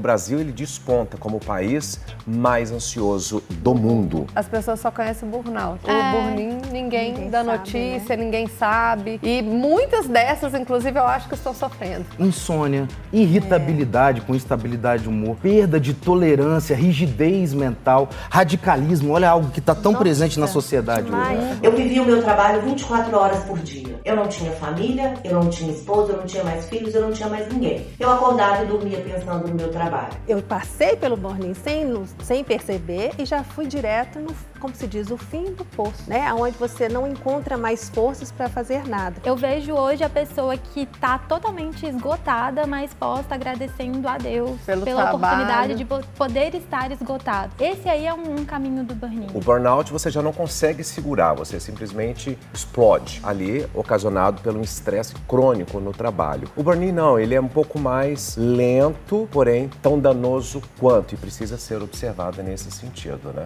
O Brasil, ele desponta como o país mais ansioso do mundo. As pessoas só conhecem o burnout. O burninho, ninguém dá notícia, né? Ninguém sabe. E muitas dessas, inclusive, eu acho que estão sofrendo. Insônia, irritabilidade com instabilidade de humor, perda de tolerância, rigidez mental, radicalismo. Olha algo que está tão presente na sociedade hoje. Eu vivia o meu trabalho 24 horas por dia. Eu não tinha família, eu não tinha esposa, eu não tinha mais filhos, eu não tinha mais ninguém. Eu acordava e dormia pensando no meu trabalho. Eu passei pelo burn-in sem perceber e já fui direto no, como se diz, o fim do poço, né? Onde você não encontra mais forças para fazer nada. Eu vejo hoje a pessoa que está totalmente esgotada, mas posta agradecendo a Deus pela oportunidade de poder estar esgotado. Esse aí é um caminho do burn-in. O burnout você já não consegue segurar, você simplesmente explode ali, ocasionado pelo estresse crônico no trabalho. O burn-in não, ele é um pouco mais lento, porém tão danoso quanto, e precisa ser observado nesse sentido, né?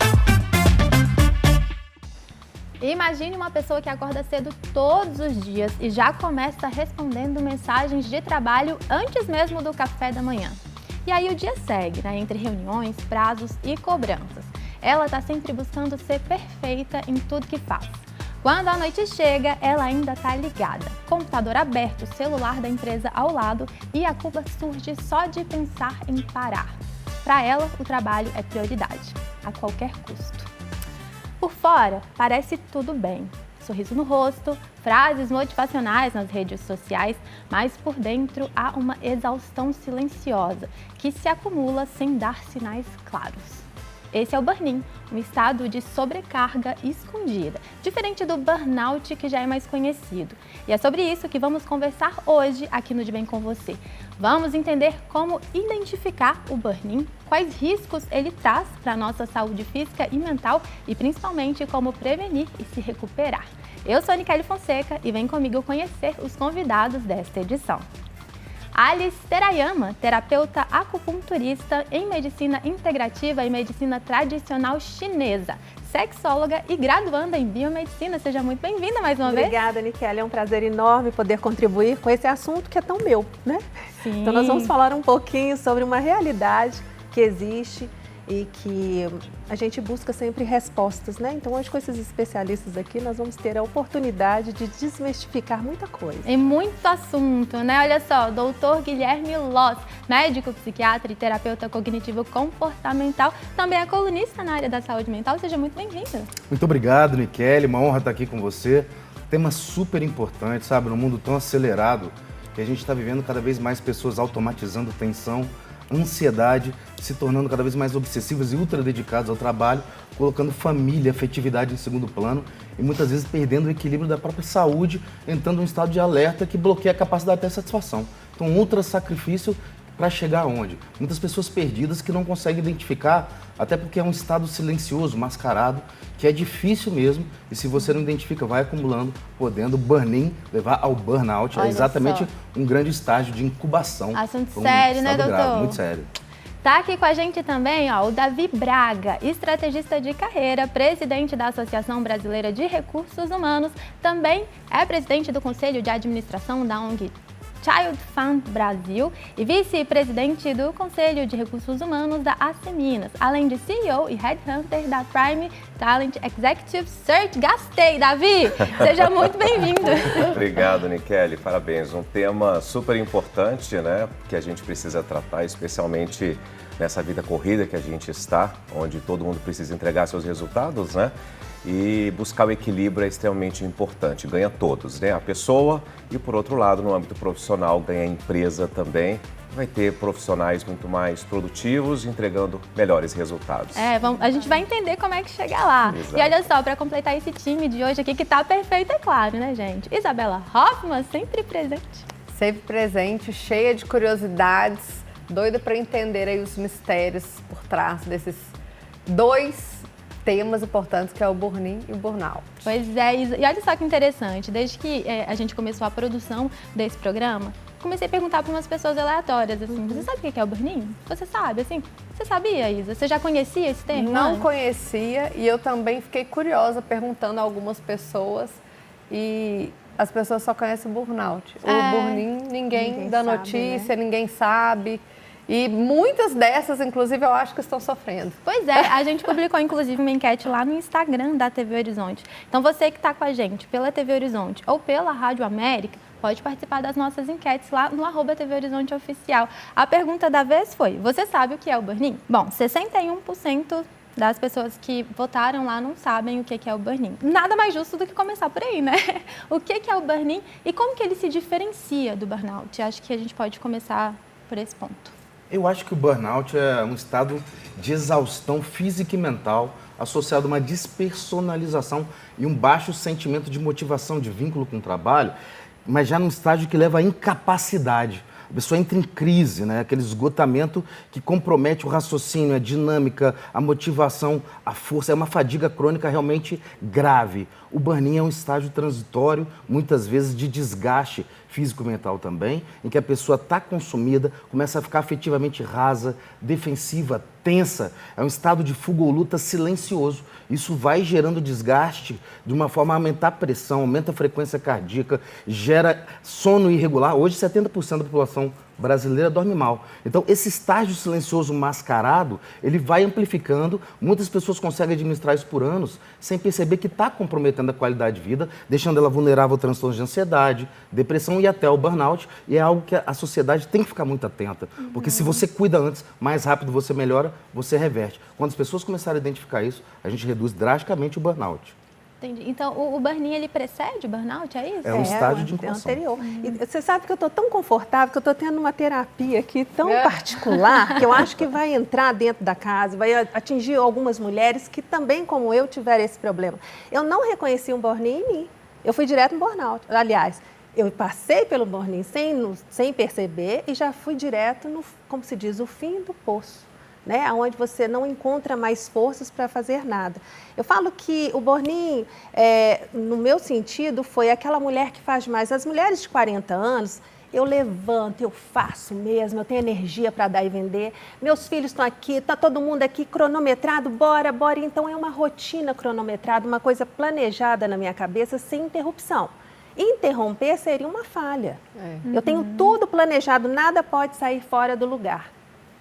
Imagine uma pessoa que acorda cedo todos os dias e já começa respondendo mensagens de trabalho antes mesmo do café da manhã. E aí o dia segue, né, entre reuniões, prazos e cobranças. Ela está sempre buscando ser perfeita em tudo que faz. Quando a noite chega, ela ainda está ligada. Computador aberto, celular da empresa ao lado e a culpa surge só de pensar em parar. Para ela, o trabalho é prioridade, a qualquer custo. Por fora, parece tudo bem. Sorriso no rosto, frases motivacionais nas redes sociais, mas por dentro há uma exaustão silenciosa que se acumula sem dar sinais claros. Esse é o burn-in, um estado de sobrecarga escondida, diferente do burnout que já é mais conhecido. E é sobre isso que vamos conversar hoje aqui no De Bem com Você. Vamos entender como identificar o burn-in, quais riscos ele traz para a nossa saúde física e mental e principalmente como prevenir e se recuperar. Eu sou a Nicele Fonseca e vem comigo conhecer os convidados desta edição. Alice Terayama, terapeuta acupunturista em medicina integrativa e medicina tradicional chinesa, sexóloga e graduanda em biomedicina. Seja muito bem-vinda mais uma vez. Obrigada, Nicele. É um prazer enorme poder contribuir com esse assunto que é tão meu, né? Sim. Então nós vamos falar um pouquinho sobre uma realidade que existe e que a gente busca sempre respostas, né? Então hoje com esses especialistas aqui nós vamos ter a oportunidade de desmistificar muita coisa. E muito assunto, né? Olha só, doutor Guilherme Loss, médico, psiquiatra e terapeuta cognitivo-comportamental, também é colunista na área da saúde mental. Seja muito bem-vindo. Muito obrigado, Nicele. Uma honra estar aqui com você. Tema super importante, sabe? Num mundo tão acelerado que a gente está vivendo cada vez mais pessoas automatizando tensão, ansiedade, se tornando cada vez mais obsessivas e ultra dedicadas ao trabalho, colocando família, afetividade em segundo plano e muitas vezes perdendo o equilíbrio da própria saúde, entrando em um estado de alerta que bloqueia a capacidade de ter satisfação. Então, um ultra sacrifício para chegar aonde? Muitas pessoas perdidas que não conseguem identificar, até porque é um estado silencioso, mascarado, que é difícil mesmo, e se você não identifica, vai acumulando, podendo burn-in levar ao burnout. Olha é exatamente só. Um grande estágio de incubação. Assunto sério, né, doutor? Grave, muito sério. Tá aqui com a gente também, ó, o Davi Braga, estrategista de carreira, presidente da Associação Brasileira de Recursos Humanos, também é presidente do Conselho de Administração da ONG Child Fund Brasil e vice-presidente do Conselho de Recursos Humanos da AC Minas, além de CEO e Headhunter da Prime Talent Executive Search. Gastei, Davi! Seja muito bem-vindo! Obrigado, Nicele. Parabéns. Um tema super importante, né? Que a gente precisa tratar, especialmente nessa vida corrida que a gente está, onde todo mundo precisa entregar seus resultados, né? E buscar o equilíbrio é extremamente importante. Ganha todos, né? A pessoa e, por outro lado, no âmbito profissional, ganha a empresa também. Vai ter profissionais muito mais produtivos, entregando melhores resultados. A gente vai entender como é que chega lá. Exato. E olha só, para completar esse time de hoje aqui, que tá perfeito, é claro, né, gente? Isabela Hoffman, sempre presente. Sempre presente, cheia de curiosidades, doida para entender aí os mistérios por trás desses dois temas importantes, que é o burn-in e o burnout. Pois é, e olha só que interessante, desde que a gente começou a produção desse programa, comecei a perguntar para umas pessoas aleatórias, assim, você sabe o que é o burn-in? Você sabe, assim, você sabia, Isa? Você já conhecia esse termo? Não conhecia e eu também fiquei curiosa perguntando a algumas pessoas e as pessoas só conhecem o burnout. O burn-in, ninguém dá sabe, notícia, né? ninguém sabe. E muitas dessas, inclusive, eu acho que estão sofrendo. Pois é, a gente publicou inclusive uma enquete lá no Instagram da TV Horizonte. Então você que está com a gente pela TV Horizonte ou pela Rádio América, pode participar das nossas enquetes lá no @TV Horizonte Oficial. A pergunta da vez foi, você sabe o que é o burn-in? Bom, 61% das pessoas que votaram lá não sabem o que é o burn-in. Nada mais justo do que começar por aí, né? O que é o burn-in e como que ele se diferencia do burnout? Acho que a gente pode começar por esse ponto. Eu acho que o burnout é um estado de exaustão física e mental associado a uma despersonalização e um baixo sentimento de motivação, de vínculo com o trabalho, mas já num estágio que leva à incapacidade. A pessoa entra em crise, né? Aquele esgotamento que compromete o raciocínio, a dinâmica, a motivação, a força. É uma fadiga crônica realmente grave. O burn-in é um estágio transitório, muitas vezes de desgaste físico-mental também, em que a pessoa está consumida, começa a ficar afetivamente rasa, defensiva, tensa. É um estado de fuga ou luta silencioso. Isso vai gerando desgaste de uma forma a aumentar a pressão, aumenta a frequência cardíaca, gera sono irregular. Hoje, 70% da população brasileira dorme mal. Então, esse estágio silencioso mascarado, ele vai amplificando. Muitas pessoas conseguem administrar isso por anos, sem perceber que está comprometendo a qualidade de vida, deixando ela vulnerável a transtornos de ansiedade, depressão e até o burnout. E é algo que a sociedade tem que ficar muito atenta. Porque se você cuida antes, mais rápido você melhora, você reverte. Quando as pessoas começarem a identificar isso, a gente reduz drasticamente o burnout. Entendi. Então, o burn-in, ele precede o burnout, é isso? É um estágio de inconsciência. Anterior. E você sabe que eu estou tão confortável, que eu estou tendo uma terapia aqui tão particular, que eu acho que vai entrar dentro da casa, vai atingir algumas mulheres que também, como eu, tiveram esse problema. Eu não reconheci um burn-in em mim. Eu fui direto no burnout. Aliás, eu passei pelo burn-in sem perceber e já fui direto no, como se diz, o fim do poço. Né, onde você não encontra mais forças para fazer nada. Eu falo que o burn-in, no meu sentido, foi aquela mulher que faz mais. As mulheres de 40 anos, eu levanto, eu faço mesmo, eu tenho energia para dar e vender. Meus filhos estão aqui, está todo mundo aqui cronometrado, bora. Então é uma rotina cronometrada, uma coisa planejada na minha cabeça, sem interrupção. Interromper seria uma falha. Eu tenho tudo planejado, nada pode sair fora do lugar.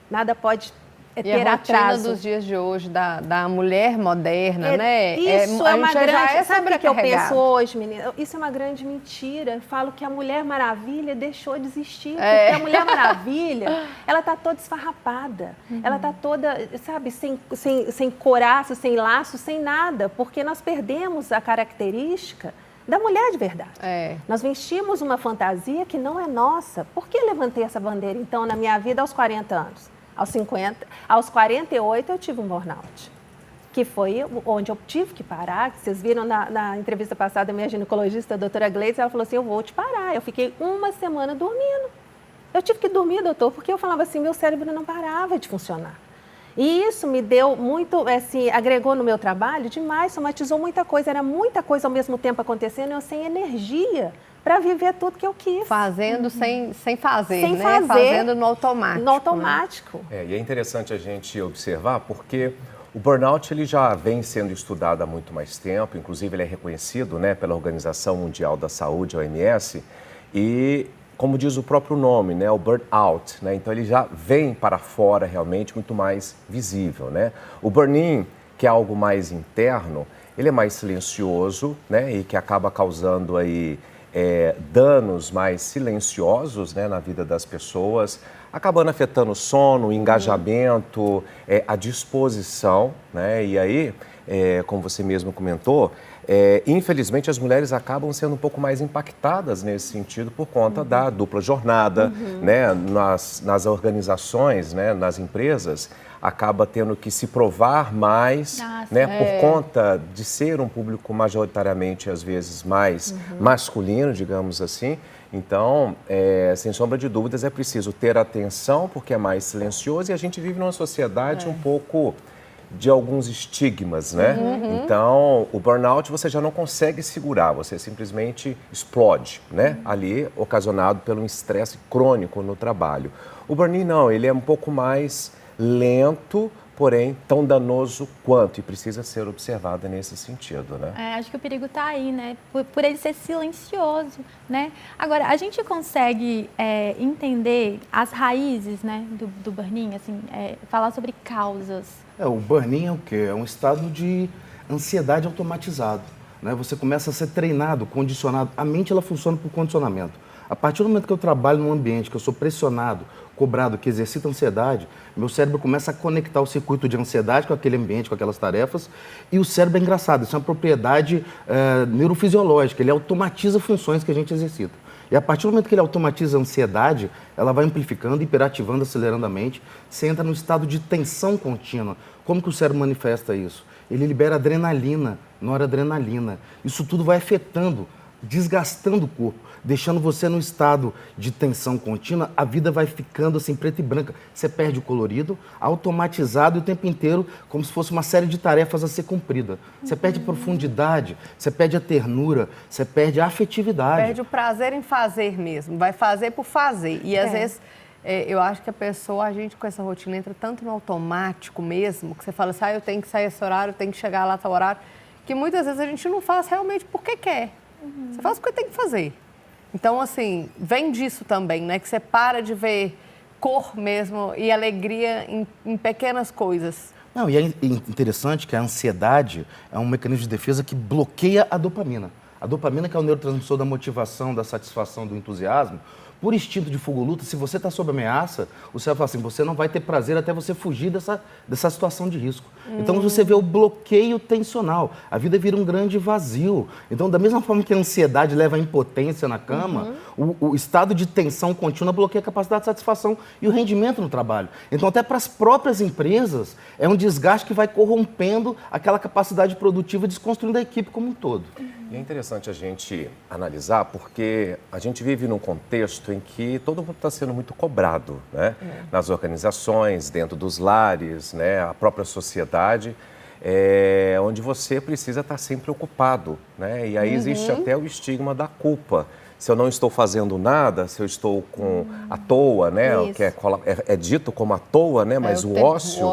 Nada pode ter a rotina atraso. dos dias de hoje, da mulher moderna, né? Isso é uma grande... Sabe o que eu sobrecarregada. penso hoje, menina? Isso é uma grande mentira. Eu falo que a Mulher Maravilha deixou de existir. Porque a Mulher Maravilha, ela está toda esfarrapada. Ela está toda, sabe, sem coraça, sem laço, sem nada. Porque nós perdemos a característica da mulher de verdade. Nós vestimos uma fantasia que não é nossa. Por que eu levantei essa bandeira, então, na minha vida aos 40 anos? Aos 50, aos 48 eu tive um burnout, que foi onde eu tive que parar. Vocês viram na entrevista passada, a minha ginecologista, a doutora Gleice, ela falou assim, eu vou te parar. Eu fiquei uma semana dormindo. Eu tive que dormir, doutor, porque eu falava assim, meu cérebro não parava de funcionar. E isso me deu muito, assim, agregou no meu trabalho demais, somatizou muita coisa, era muita coisa ao mesmo tempo acontecendo, eu sem energia para viver tudo que eu quis. Fazendo sem fazer, sem né? fazer, fazendo no automático. No automático. Né? E é interessante a gente observar porque o burnout ele já vem sendo estudado há muito mais tempo, inclusive ele é reconhecido, né, pela Organização Mundial da Saúde, a OMS, e como diz o próprio nome, né, o burnout, né, então ele já vem para fora realmente muito mais visível, né? O burn-in, que é algo mais interno, ele é mais silencioso, né, e que acaba causando aí danos mais silenciosos, né, na vida das pessoas, acabando afetando o sono, o engajamento, a disposição, né? E aí, como você mesmo comentou, infelizmente as mulheres acabam sendo um pouco mais impactadas nesse sentido por conta da dupla jornada, né? Nas organizações, né, nas empresas, acaba tendo que se provar mais, né, por conta de ser um público majoritariamente, às vezes, mais masculino, digamos assim. Então, sem sombra de dúvidas, é preciso ter atenção, porque é mais silencioso e a gente vive numa sociedade um pouco de alguns estigmas, né? Então, o burnout você já não consegue segurar, você simplesmente explode, né? Ali, ocasionado pelo estresse crônico no trabalho. O burn-in não, ele é um pouco mais lento, porém tão danoso quanto, e precisa ser observada nesse sentido, né? Acho que o perigo está aí, né? Por ele ser silencioso, né? Agora, a gente consegue entender as raízes, né, do burn-in, assim, falar sobre causas. O burn-in é o quê? É um estado de ansiedade automatizado, né? Você começa a ser treinado, condicionado. A mente, ela funciona por condicionamento. A partir do momento que eu trabalho num ambiente que eu sou pressionado, cobrado, que exercita ansiedade, meu cérebro começa a conectar o circuito de ansiedade com aquele ambiente, com aquelas tarefas, e o cérebro é engraçado, isso é uma propriedade neurofisiológica, ele automatiza funções que a gente exercita. E a partir do momento que ele automatiza a ansiedade, ela vai amplificando, hiperativando, acelerando a mente, você entra num estado de tensão contínua. Como que o cérebro manifesta isso? Ele libera adrenalina, noradrenalina. Isso tudo vai afetando, desgastando o corpo, deixando você num estado de tensão contínua. A vida vai ficando assim, preta e branca. Você perde o colorido, automatizado o tempo inteiro, como se fosse uma série de tarefas a ser cumprida. Você perde a profundidade, você perde a ternura, você perde a afetividade. Perde o prazer em fazer mesmo, vai fazer por fazer. E às vezes, eu acho que a gente com essa rotina entra tanto no automático mesmo, que você fala assim, eu tenho que sair esse horário, eu tenho que chegar lá tal horário, que muitas vezes a gente não faz realmente porque quer. Você faz porque tem que fazer. Então, assim, vem disso também, né? Que você para de ver cor mesmo e alegria em pequenas coisas. Não, e é interessante que a ansiedade é um mecanismo de defesa que bloqueia a dopamina. A dopamina, que é o neurotransmissor da motivação, da satisfação, do entusiasmo, por instinto de fuga ou luta, se você está sob ameaça, o cérebro fala assim, você não vai ter prazer até você fugir dessa situação de risco. Então você vê o bloqueio tensional, a vida vira um grande vazio. Então, da mesma forma que a ansiedade leva à impotência na cama, o estado de tensão contínua bloqueia a capacidade de satisfação e o rendimento no trabalho. Então, até para as próprias empresas, é um desgaste que vai corrompendo aquela capacidade produtiva, desconstruindo a equipe como um todo. E é interessante a gente analisar porque a gente vive num contexto em que todo mundo está sendo muito cobrado, né? Nas organizações, dentro dos lares, né? A própria sociedade, onde você precisa estar sempre ocupado, né? E aí existe até o estigma da culpa. Se eu não estou fazendo nada, se eu estou à toa, né? Que é dito como à toa, né? Mas o ócio,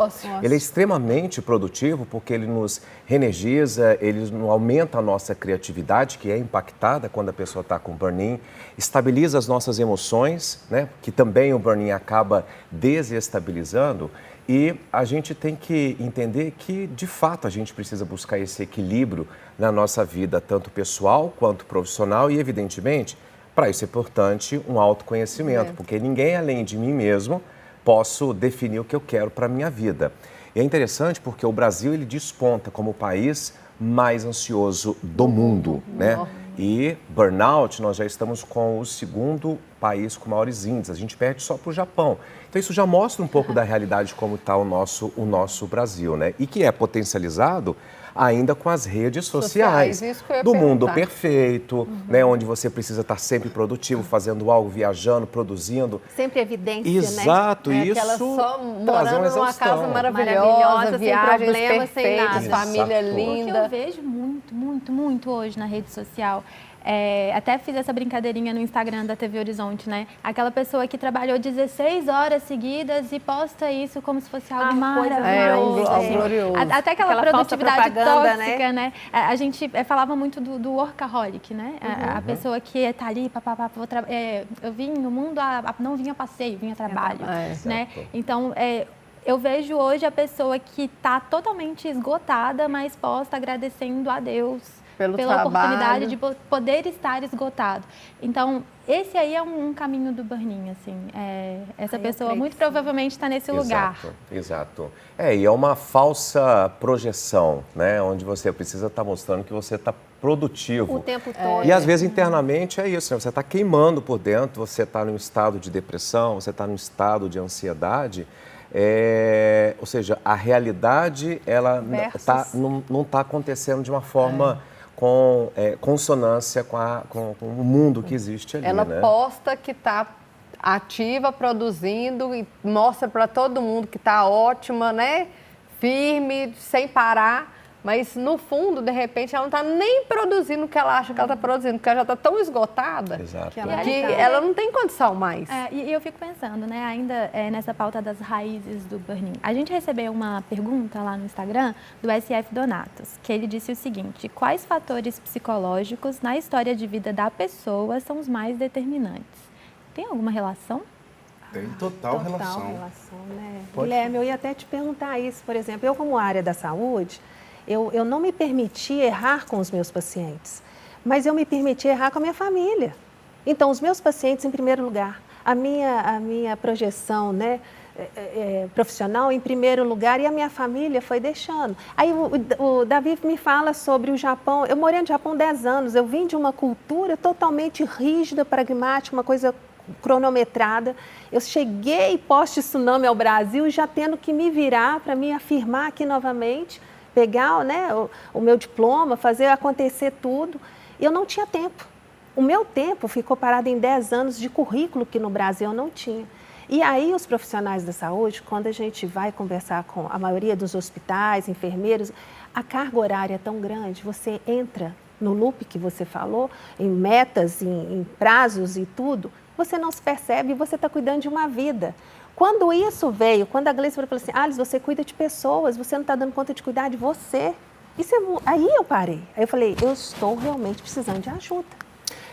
ele é extremamente produtivo porque ele nos reenergiza, ele aumenta a nossa criatividade, que é impactada quando a pessoa está com burn-in, estabiliza as nossas emoções, né? Que também o burn-in acaba desestabilizando. E a gente tem que entender que, de fato, a gente precisa buscar esse equilíbrio na nossa vida, tanto pessoal quanto profissional e, evidentemente, para isso é importante um autoconhecimento, porque ninguém além de mim mesmo posso definir o que eu quero para a minha vida. E é interessante porque o Brasil ele desponta como o país mais ansioso do mundo, né? E burnout, nós já estamos com o segundo país com maiores índices, a gente perde só para o Japão. Então isso já mostra um pouco da realidade como está o nosso Brasil, né? E que é potencializado ainda com as redes sociais isso que eu ia do mundo perguntar. perfeito, né? Onde você precisa estar sempre produtivo, fazendo algo, viajando, produzindo. Sempre evidência, Exato, né? isso Aquela só traz uma morando numa exaustão. casa maravilhosa, Maravilhosa, sem viagens problema, sem perfeitas, nada. família Exato. O que eu linda. vejo muito hoje na rede social, até fiz essa brincadeirinha no Instagram da TV Horizonte, né? Aquela pessoa que trabalhou 16 horas seguidas e posta isso como se fosse algo maravilhoso. algo glorioso. Até aquela Aquela falsa produtividade propaganda, tóxica, né? A gente falava muito do workaholic, né? A pessoa que tá ali, eu vim no mundo, não vinha passeio, vinha trabalho, né? Então, eu vejo hoje a pessoa que está totalmente esgotada, mas posta agradecendo a Deus Pela oportunidade de poder estar esgotado. Então, esse aí é um caminho do burn-in, assim. Essa pessoa muito provavelmente está nesse lugar. Exato. E é uma falsa projeção, né? Onde você precisa estar mostrando que você está produtivo. O tempo todo. E às vezes internamente é isso, né? Você está queimando por dentro, você está num estado de depressão, você está num estado de ansiedade. Ou seja, a realidade ela não está acontecendo de uma forma com consonância com o mundo que existe ali. Ela né? posta que está ativa, produzindo e mostra para todo mundo que está ótima, né? Firme, sem parar. Mas, no fundo, de repente, ela não está nem produzindo o que ela acha que ela está produzindo, porque ela já está tão esgotada Exato. que ela não tem condição mais. E eu fico pensando, né, ainda nessa pauta das raízes do burn-in. A gente recebeu uma pergunta lá no Instagram do SF Donatos, que ele disse o seguinte: quais fatores psicológicos na história de vida da pessoa são os mais determinantes? Tem alguma relação? Tem total relação. Né? Guilherme, eu ia até te perguntar isso, por exemplo, eu como área da saúde, eu não me permiti errar com os meus pacientes, mas eu me permiti errar com a minha família. Então, os meus pacientes em primeiro lugar, a minha projeção, né, profissional em primeiro lugar, e a minha família foi deixando. Aí o Davi me fala sobre o Japão. Eu morei no Japão 10 anos, eu vim de uma cultura totalmente rígida, pragmática, uma coisa cronometrada. Eu cheguei pós-tsunami ao Brasil já tendo que me virar para me afirmar aqui novamente, pegar, né, o meu diploma, fazer acontecer tudo. E eu não tinha tempo. O meu tempo ficou parado em 10 anos de currículo que no Brasil eu não tinha. E aí os profissionais da saúde, quando a gente vai conversar com a maioria dos hospitais, enfermeiros, a carga horária é tão grande, você entra no loop que você falou, em metas, em prazos e tudo, você não se percebe e você está cuidando de uma vida. Quando isso veio, quando a Gleice falou assim, Alice, você cuida de pessoas, você não está dando conta de cuidar de você. Aí eu parei. Aí eu falei, eu estou realmente precisando de ajuda.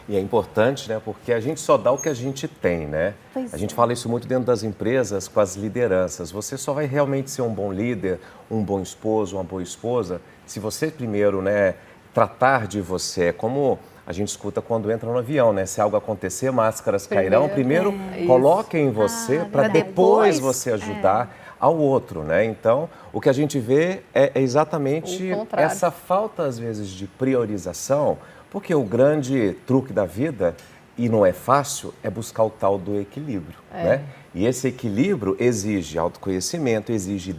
E é importante, né? Porque a gente só dá o que a gente tem, né? A gente fala isso muito dentro das empresas, com as lideranças. Você só vai realmente ser um bom líder, um bom esposo, uma boa esposa, se você primeiro, né, tratar de você. Como a gente escuta quando entra no avião, né? Se algo acontecer, máscaras cairão. Primeiro, coloquem em você para depois você ajudar ao outro, né? Então, o que a gente vê é exatamente essa falta, às vezes, de priorização, porque o grande truque da vida, e não é fácil, é buscar o tal do equilíbrio, né? E esse equilíbrio exige autoconhecimento, exige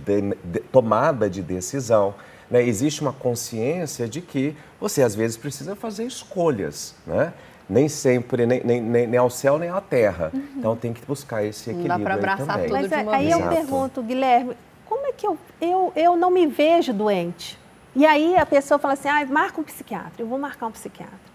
tomada de decisão, né? Existe uma consciência de que você, às vezes, precisa fazer escolhas, né? Nem sempre, nem ao céu, nem à terra. Então, tem que buscar esse equilíbrio. Não dá para abraçar tudo Mas de uma aí vez. eu pergunto, Guilherme, como é que eu não me vejo doente? E aí a pessoa fala assim, marca um psiquiatra, eu vou marcar um psiquiatra.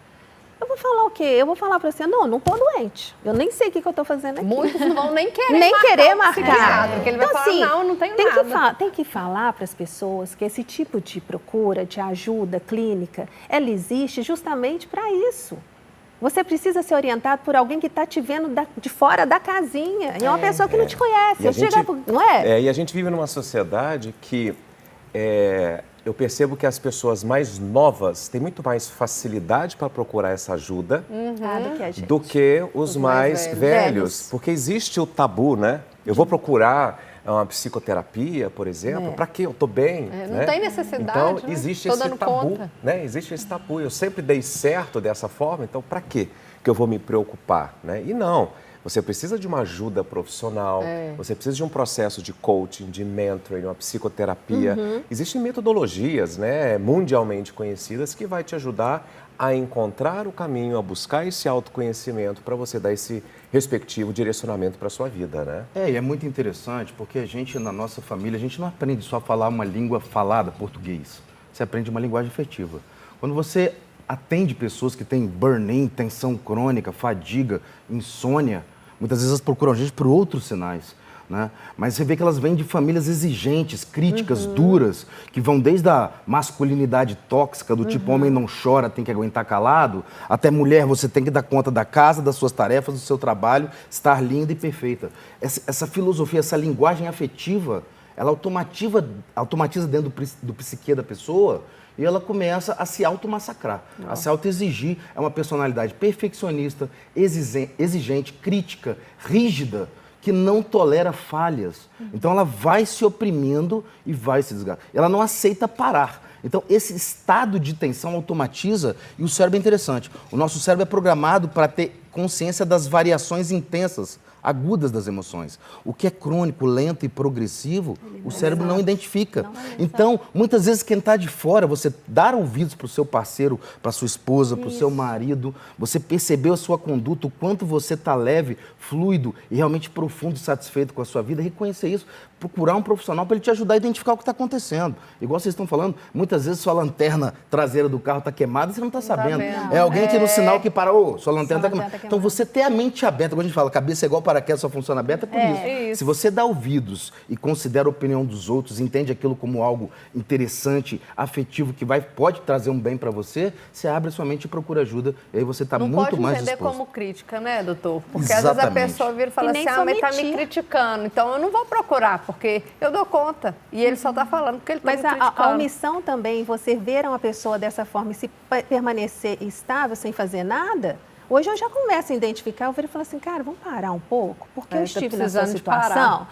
Eu vou falar o quê? Eu vou falar para você, não estou doente. Eu nem sei o que eu estou fazendo aqui. Muitos não vão nem querer marcar. Porque ele vai falar, assim, não tenho nada. Tem que falar para as pessoas que esse tipo de procura, de ajuda clínica, ela existe justamente para isso. Você precisa ser orientado por alguém que está te vendo de fora da casinha. E é uma pessoa que não te conhece. Não é? E a gente vive numa sociedade que eu percebo que as pessoas mais novas têm muito mais facilidade para procurar essa ajuda do que os mais velhos. Porque existe o tabu, né? Eu vou procurar uma psicoterapia, por exemplo, para quê? Eu estou bem. Não tem necessidade. Então, né? existe esse tabu, né? Existe esse tabu. Eu sempre dei certo dessa forma, então para quê que eu vou me preocupar, né? E não. Você precisa de uma ajuda profissional, você precisa de um processo de coaching, de mentoring, uma psicoterapia. Existem metodologias, né, mundialmente conhecidas que vai te ajudar a encontrar o caminho, a buscar esse autoconhecimento para você dar esse respectivo direcionamento para a sua vida, né? E é muito interessante porque a gente, na nossa família, a gente não aprende só a falar uma língua falada, português. Você aprende uma linguagem afetiva. Quando você atende pessoas que têm burn-in, tensão crônica, fadiga, insônia, muitas vezes elas procuram a gente por outros sinais, né? Mas você vê que elas vêm de famílias exigentes, críticas, duras, que vão desde a masculinidade tóxica, do tipo homem não chora, tem que aguentar calado, até mulher, você tem que dar conta da casa, das suas tarefas, do seu trabalho, estar linda e perfeita. Essa filosofia, essa linguagem afetiva, ela automatiza dentro do psique da pessoa e ela começa a se automassacrar, a se autoexigir. É uma personalidade perfeccionista, exigente, crítica, rígida, que não tolera falhas. Então ela vai se oprimindo e vai se desgastar. Ela não aceita parar. Então esse estado de tensão automatiza e o cérebro é interessante. O nosso cérebro é programado para ter consciência das variações intensas, agudas das emoções. O que é crônico, lento e progressivo, o cérebro não identifica. Então, muitas vezes quem está de fora, você dar ouvidos para o seu parceiro, para sua esposa, para o seu marido, você percebeu a sua conduta, o quanto você está leve, fluido e realmente profundo e satisfeito com a sua vida, reconhecer isso. procurar um profissional para ele te ajudar a identificar o que está acontecendo. Igual vocês estão falando, muitas vezes sua lanterna traseira do carro está queimada e você não está sabendo. É alguém que no sinal que para, sua lanterna está queimada. Então você ter a mente aberta, quando a gente fala cabeça é igual paraquedas, só funciona aberta, é por isso. Se você dá ouvidos e considera a opinião dos outros, entende aquilo como algo interessante, afetivo, que pode trazer um bem para você, você abre a sua mente e procura ajuda, e aí você está muito mais disposto. Não pode entender como crítica, né, doutor? Porque às vezes a pessoa vira e fala assim, mas está me criticando, então eu não vou procurar, porque eu dou conta. E ele só está falando porque ele está me criticando. Mas a omissão também, você ver uma pessoa dessa forma e se permanecer estável sem fazer nada, hoje eu já começo a identificar, eu viro e falo assim, cara, vamos parar um pouco, porque eu estive nessa situação.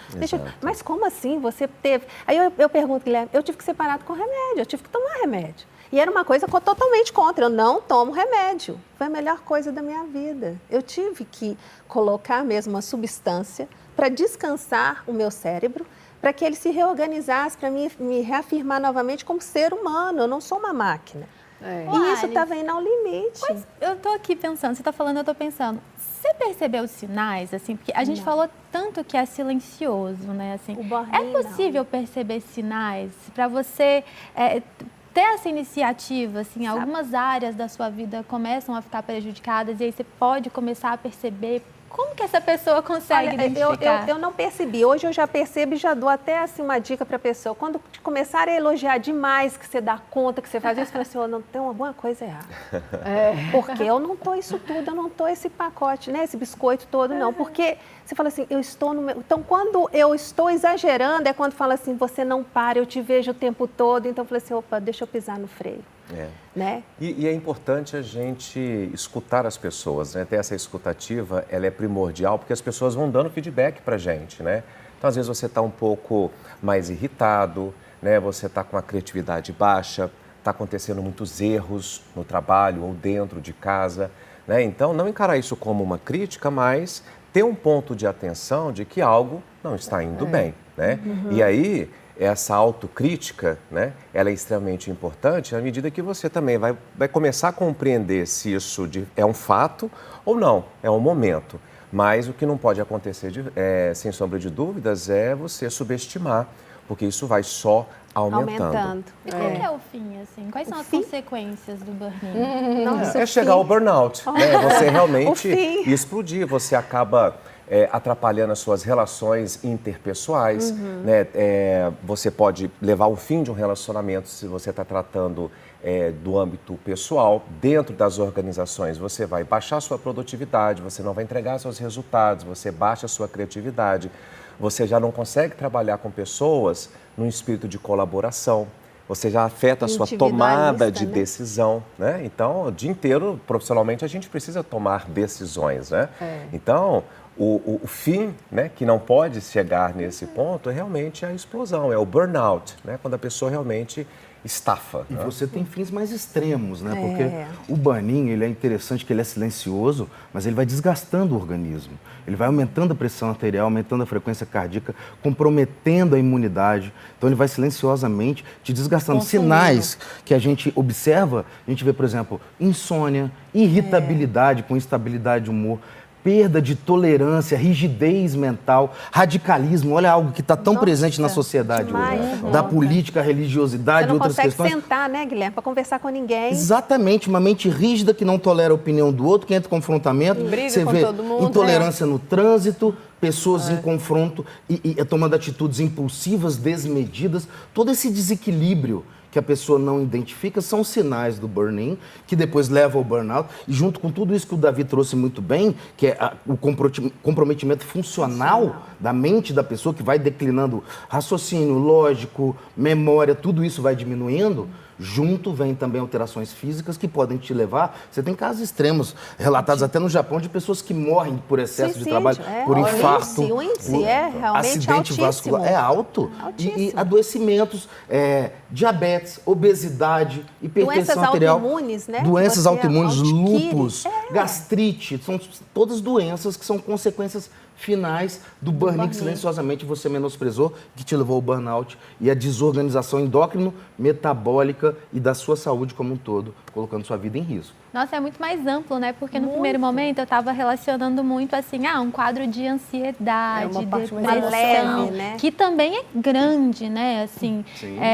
Mas como assim? Você teve... Aí eu pergunto, Guilherme, eu tive que ser parado com remédio, eu tive que tomar remédio. E era uma coisa que eu totalmente contra, eu não tomo remédio. Foi a melhor coisa da minha vida. Eu tive que colocar mesmo uma substância para descansar o meu cérebro, para que ele se reorganizasse, para me reafirmar novamente como ser humano. Eu não sou uma máquina. E isso estava indo ao limite. Mas eu estou aqui pensando, você está falando, eu estou pensando. Você percebeu os sinais, assim? Porque a gente falou tanto que é silencioso, né? Assim, é possível perceber sinais para você ter essa iniciativa, assim, algumas áreas da sua vida começam a ficar prejudicadas e aí você pode começar a perceber. Como que essa pessoa consegue identificar? Eu não percebi. Hoje eu já percebo e já dou até assim, uma dica para a pessoa. Quando começarem a elogiar demais, que você dá conta, que você faz isso, você fala assim, não tem alguma coisa errada. Porque eu não estou isso tudo, eu não estou esse pacote, né? Esse biscoito todo, não. Porque você fala assim, eu estou no meu... Então, quando eu estou exagerando, é quando fala assim, você não para, eu te vejo o tempo todo. Então, eu falei assim, opa, deixa eu pisar no freio. Né? E é importante a gente escutar as pessoas, né? Ter essa escutativa, ela é primordial, porque as pessoas vão dando feedback para a gente, né? Então, às vezes, você está um pouco mais irritado, né? Você está com a criatividade baixa, está acontecendo muitos erros no trabalho ou dentro de casa, né? Então, não encarar isso como uma crítica, mas ter um ponto de atenção de que algo não está indo bem, né? E aí... essa autocrítica, né, ela é extremamente importante à medida que você também vai começar a compreender se isso é um fato ou não, é um momento. Mas o que não pode acontecer, sem sombra de dúvidas, é você subestimar, porque isso vai só aumentando. E qual que é o fim, assim? Quais são as consequências do burnout? É chegar ao burnout, né? Você realmente explodir, você acaba... atrapalhando as suas relações interpessoais, né? Você pode levar ao fim de um relacionamento se você está tratando do âmbito pessoal. Dentro das organizações, você vai baixar a sua produtividade, você não vai entregar seus resultados, você baixa a sua criatividade, você já não consegue trabalhar com pessoas num espírito de colaboração, você já afeta a sua tomada de decisão, né? Então, o dia inteiro, profissionalmente, a gente precisa tomar decisões, né? Então... O fim, né, que não pode chegar nesse ponto, é realmente a explosão, é o burnout, né, quando a pessoa realmente estafa. E você tem fins mais extremos, né? Porque o burn-in, ele é interessante que ele é silencioso, mas ele vai desgastando o organismo. Ele vai aumentando a pressão arterial, aumentando a frequência cardíaca, comprometendo a imunidade. Então, ele vai silenciosamente te desgastando. Sinais que a gente observa, a gente vê, por exemplo, insônia, irritabilidade com instabilidade de humor, perda de tolerância, rigidez mental, radicalismo. Olha algo que está tão presente na sociedade hoje. Da política, religiosidade e outras questões. Você não consegue sentar, né, Guilherme, para conversar com ninguém. Exatamente, uma mente rígida que não tolera a opinião do outro, que entra em confrontamento. Briga com todo mundo. Intolerância no trânsito, pessoas em confronto e tomando atitudes impulsivas, desmedidas. Todo esse desequilíbrio que a pessoa não identifica são sinais do burn-in, que depois leva ao burnout. E junto com tudo isso que o Davi trouxe muito bem, que é o comprometimento funcional da mente da pessoa, que vai declinando raciocínio, lógico, memória, tudo isso vai diminuindo. Junto vem também alterações físicas que podem te levar... Você tem casos extremos, relatados até no Japão, de pessoas que morrem por excesso de trabalho, por infarto. O índice é realmente acidente vascular. É alto. E adoecimentos, diabetes, obesidade, hipertensão arterial. Doenças autoimunes, né? Doenças autoimunes, lúpus, gastrite. São todas doenças que são consequências finais do burn-in que silenciosamente você menosprezou, que te levou ao burnout e a desorganização endócrino-metabólica e da sua saúde como um todo, colocando sua vida em risco. Nossa, é muito mais amplo, né? Porque no primeiro momento eu estava relacionando muito assim, um quadro de ansiedade, uma parte mais depressão, leve, né? que também é grande, né? Assim,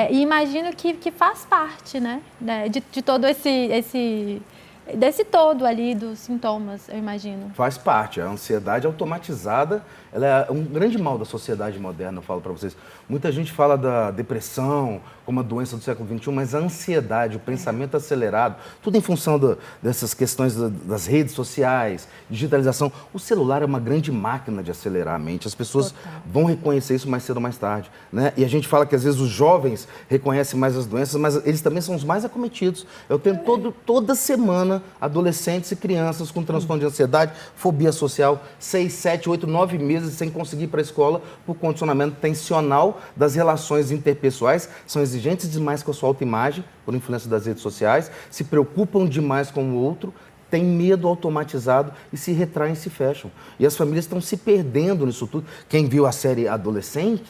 e imagino que faz parte, né? De todo desse todo ali dos sintomas, eu imagino. Faz parte. A ansiedade automatizada, ela é um grande mal da sociedade moderna, eu falo para vocês. Muita gente fala da depressão como a doença do século XXI, mas a ansiedade, o pensamento acelerado, tudo em função dessas questões das redes sociais, digitalização. O celular é uma grande máquina de acelerar a mente. As pessoas vão reconhecer isso mais cedo ou mais tarde, né? E a gente fala que às vezes os jovens reconhecem mais as doenças, mas eles também são os mais acometidos. Eu tenho toda semana adolescentes e crianças com transtorno de ansiedade, fobia social, 6, 7, 8, 9 meses sem conseguir ir para a escola por condicionamento tensional das relações interpessoais, são exigentes demais com a sua autoimagem, por influência das redes sociais, se preocupam demais com o outro, têm medo automatizado e se retraem e se fecham. E as famílias estão se perdendo nisso tudo. Quem viu a série Adolescente,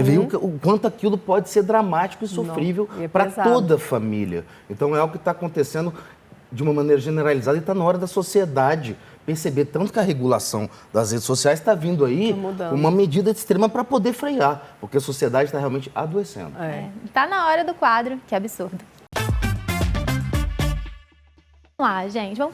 viu o quanto aquilo pode ser dramático e sofrível para toda a família. Então é algo que está acontecendo de uma maneira generalizada e está na hora da sociedade perceber tanto que a regulação das redes sociais está vindo aí uma medida extrema para poder frear, porque a sociedade está realmente adoecendo. Tá na hora do quadro, que absurdo. Vamos lá, gente. Vamos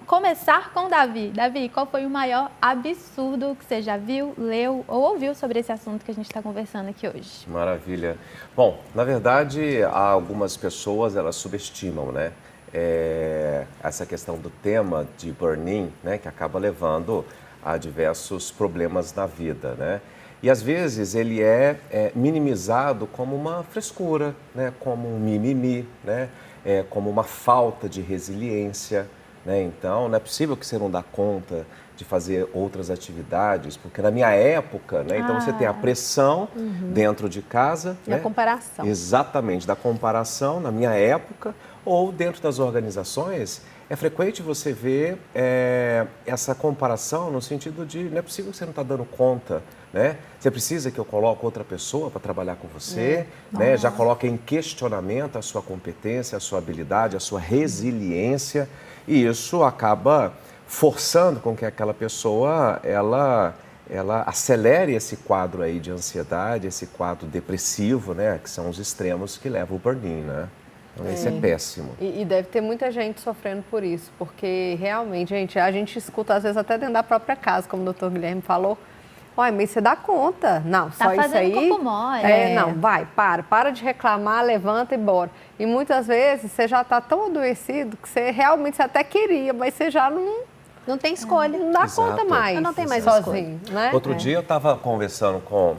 começar com o Davi. Davi, qual foi o maior absurdo que você já viu, leu ou ouviu sobre esse assunto que a gente está conversando aqui hoje? Maravilha. Bom, na verdade, há algumas pessoas, elas subestimam, né? Essa questão do tema de burn-in, né, que acaba levando a diversos problemas na vida, né? E às vezes ele é minimizado como uma frescura, né, como um mimimi, né, como uma falta de resiliência, né? Então não é possível que você não dá conta de fazer outras atividades, porque na minha época, né, então você tem a pressão dentro de casa, E a comparação. Exatamente, da comparação na minha época, ou dentro das organizações, é frequente você ver essa comparação no sentido de não é possível que você não está dando conta, né? Você precisa que eu coloque outra pessoa para trabalhar com você, né? Já coloca em questionamento a sua competência, a sua habilidade, a sua resiliência, e isso acaba forçando com que aquela pessoa ela acelere esse quadro aí de ansiedade, esse quadro depressivo, né? Que são os extremos que levam ao burn-in, né? Então, isso é péssimo. E deve ter muita gente sofrendo por isso, porque realmente, gente, a gente escuta às vezes até dentro da própria casa, como o doutor Guilherme falou. Uai, mas você dá conta. Não, Tá só isso fazendo aí. corpo mole. Não, vai, para de reclamar, levanta e bora. E muitas vezes você já está tão adoecido que você realmente até queria, mas você já Não tem escolha. não dá Exato. conta mais. Eu não tenho mais sozinho, né? Outro dia eu estava conversando com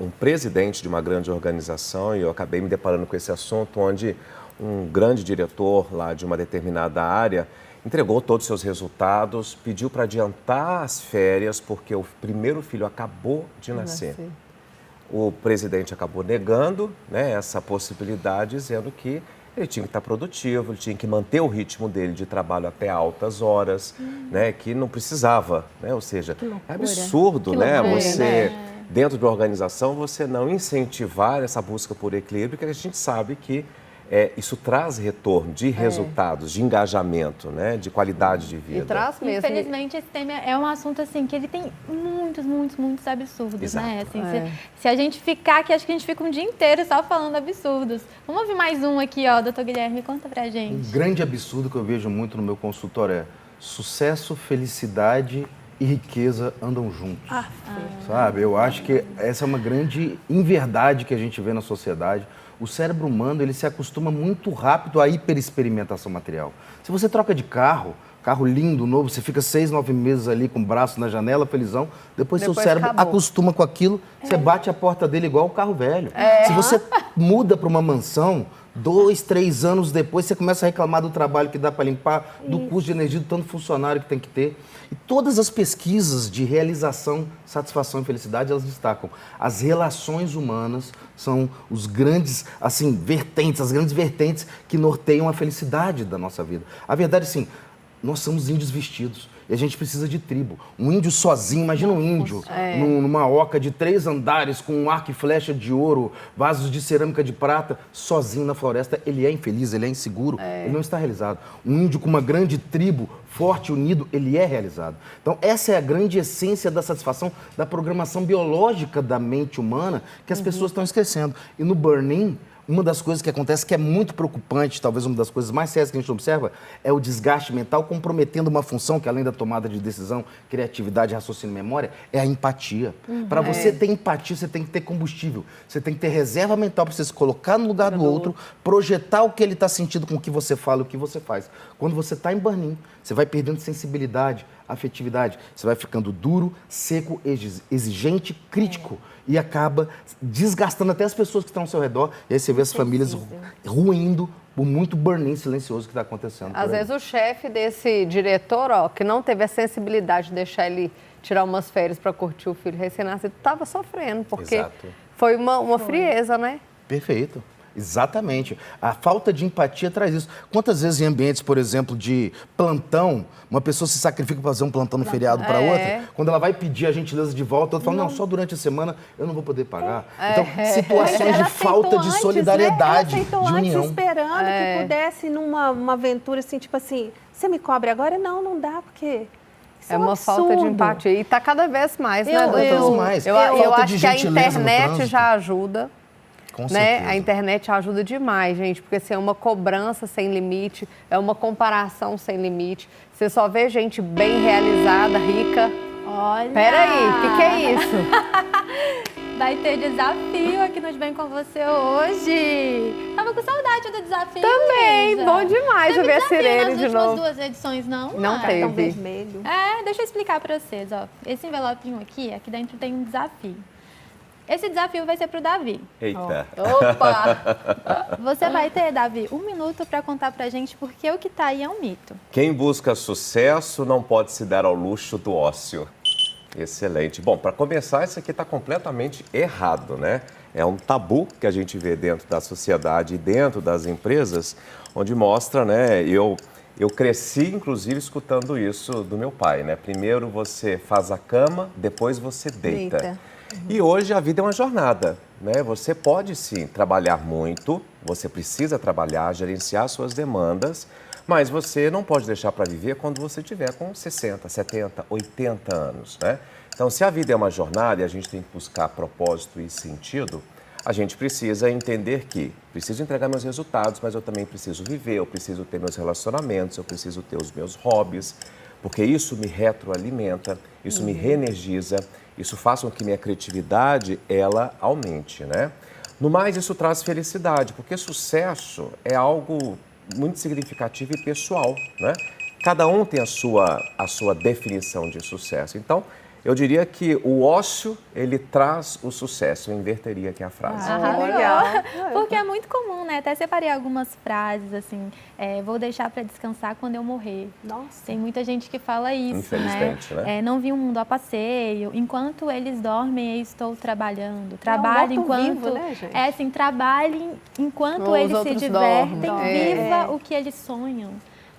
um presidente de uma grande organização e eu acabei me deparando com esse assunto, onde um grande diretor lá de uma determinada área entregou todos os seus resultados, pediu para adiantar as férias porque o primeiro filho acabou de nascer. O presidente acabou negando, né, essa possibilidade, dizendo que ele tinha que estar produtivo, ele tinha que manter o ritmo dele de trabalho até altas horas, né, que não precisava, né, ou seja, é absurdo, Que né, loucura, você, dentro de uma organização, você não incentivar essa busca por equilíbrio, porque a gente sabe que isso traz retorno de resultados, de engajamento, né, de qualidade de vida. E traz mesmo. Infelizmente, esse tema é um assunto assim que ele tem muitos absurdos, Exato. né? Assim, se a gente ficar aqui, acho que a gente fica um dia inteiro só falando absurdos. Vamos ouvir mais um aqui, ó, doutor Guilherme, conta pra gente. Um grande absurdo que eu vejo muito no meu consultório é sucesso, felicidade e riqueza andam juntos. Sabe? Eu acho que essa é uma grande inverdade que a gente vê na sociedade. O cérebro humano, ele se acostuma muito rápido à hiperexperimentação material. Se você troca de carro lindo, novo, você fica 6, 9 meses ali com o braço na janela, felizão, depois seu cérebro acostuma com aquilo, você bate a porta dele igual o carro velho. Se você muda para uma mansão, 2, 3 anos depois, você começa a reclamar do trabalho que dá para limpar, do custo de energia, do tanto funcionário que tem que ter. E todas as pesquisas de realização, satisfação e felicidade, elas destacam. As relações humanas são os grandes, assim, as grandes vertentes que norteiam a felicidade da nossa vida. A verdade, assim, nós somos índios vestidos. E a gente precisa de tribo. Um índio sozinho, imagina um índio numa oca de 3 andares, com um arco e flecha de ouro, vasos de cerâmica de prata, sozinho na floresta. Ele é infeliz, ele é inseguro, ele não está realizado. Um índio com uma grande tribo, forte, unido, ele é realizado. Então, essa é a grande essência da satisfação da programação biológica da mente humana que as pessoas estão esquecendo. E no burn-in, uma das coisas que acontece que é muito preocupante, talvez uma das coisas mais sérias que a gente observa, é o desgaste mental comprometendo uma função que, além da tomada de decisão, criatividade, raciocínio e memória, é a empatia. Para você ter empatia, você tem que ter combustível. Você tem que ter reserva mental para você se colocar no lugar do outro, projetar o que ele está sentindo com o que você fala e o que você faz. Quando você está em burn-in, você vai perdendo sensibilidade, afetividade. Você vai ficando duro, seco, exigente, crítico. E acaba desgastando até as pessoas que estão ao seu redor. E aí você vê as famílias ruindo por muito burn-in silencioso que está acontecendo. Às vezes o chefe desse diretor, que não teve a sensibilidade de deixar ele tirar umas férias para curtir o filho recém-nascido, estava sofrendo, porque foi uma frieza, né? Perfeito. Exatamente. A falta de empatia traz isso. Quantas vezes em ambientes, por exemplo, de plantão, uma pessoa se sacrifica para fazer um plantão no feriado para outra, quando ela vai pedir a gentileza de volta, outra fala, não, só durante a semana eu não vou poder pagar. Então, situações de falta de solidariedade, né? Ela de união. Antes, esperando que pudesse numa aventura assim, tipo assim, você me cobre agora? Não, não dá, porque... É uma falta de empatia. E está cada vez mais, né, doutor? Cada vez mais. Eu acho que a internet já ajuda. Com certeza. A internet ajuda demais, gente, porque assim, é uma cobrança sem limite, é uma comparação sem limite. Você só vê gente bem realizada, rica. Olha! Peraí, o que é isso? Vai ter desafio aqui nos Bem Com Você hoje. Tava com saudade do desafio, Também, Isa. bom demais ver a Sirene de novo. Nas últimas 2 edições, não? Não Mari? teve. vermelho. Deixa eu explicar pra vocês, ó. Esse envelopinho aqui dentro tem um desafio. Esse desafio vai ser pro Davi. Eita. Opa! Você vai ter, Davi, 1 minuto para contar pra gente por que o que tá aí é um mito. Quem busca sucesso não pode se dar ao luxo do ócio. Excelente. Bom, para começar, isso aqui está completamente errado, né? É um tabu que a gente vê dentro da sociedade e dentro das empresas, onde mostra, né? Eu cresci, inclusive, escutando isso do meu pai, né? Primeiro você faz a cama, depois você deita. E hoje a vida é uma jornada, né? Você pode sim trabalhar muito, você precisa trabalhar, gerenciar suas demandas, mas você não pode deixar para viver quando você tiver com 60, 70, 80 anos, né? Então, se a vida é uma jornada e a gente tem que buscar propósito e sentido, a gente precisa entender que preciso entregar meus resultados, mas eu também preciso viver, eu preciso ter meus relacionamentos, eu preciso ter os meus hobbies, porque isso me retroalimenta, isso me reenergiza, isso faz com que minha criatividade, ela aumente, né? No mais, isso traz felicidade, porque sucesso é algo muito significativo e pessoal, né? Cada um tem a sua definição de sucesso. Então, eu diria que o ócio, ele traz o sucesso. Eu inverteria aqui a frase. Legal. Porque é muito comum, né? Até separei algumas frases, assim, vou deixar para descansar quando eu morrer. Nossa. Tem muita gente que fala isso, infelizmente, né? Não vi o mundo a passeio. Enquanto eles dormem, eu estou trabalhando. Trabalho enquanto... vivo, né, gente? assim, trabalhe enquanto Os eles se outros divertem, dormem. viva o que eles sonham.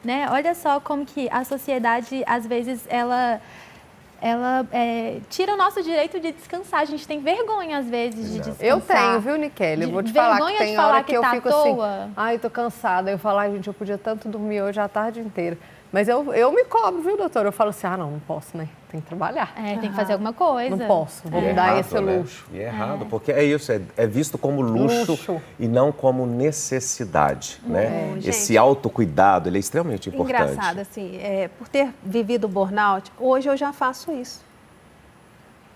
Né? Olha só como que a sociedade, às vezes, ela tira o nosso direito de descansar. A gente tem vergonha, às vezes, de descansar. Eu tenho, viu, Nikele? Eu vou te falar que tem hora que eu fico assim, ai, tô cansada. Eu falo, ai, gente, eu podia tanto dormir hoje a tarde inteira. Mas eu me cobro, viu, doutor? Eu falo assim, não posso, né? Tem que trabalhar. Tem que fazer alguma coisa. Não posso, vou me dar esse luxo. E é errado, porque é isso, é visto como luxo e não como necessidade, né? Esse autocuidado, ele é extremamente importante. Engraçado, assim, por ter vivido o burnout, hoje eu já faço isso.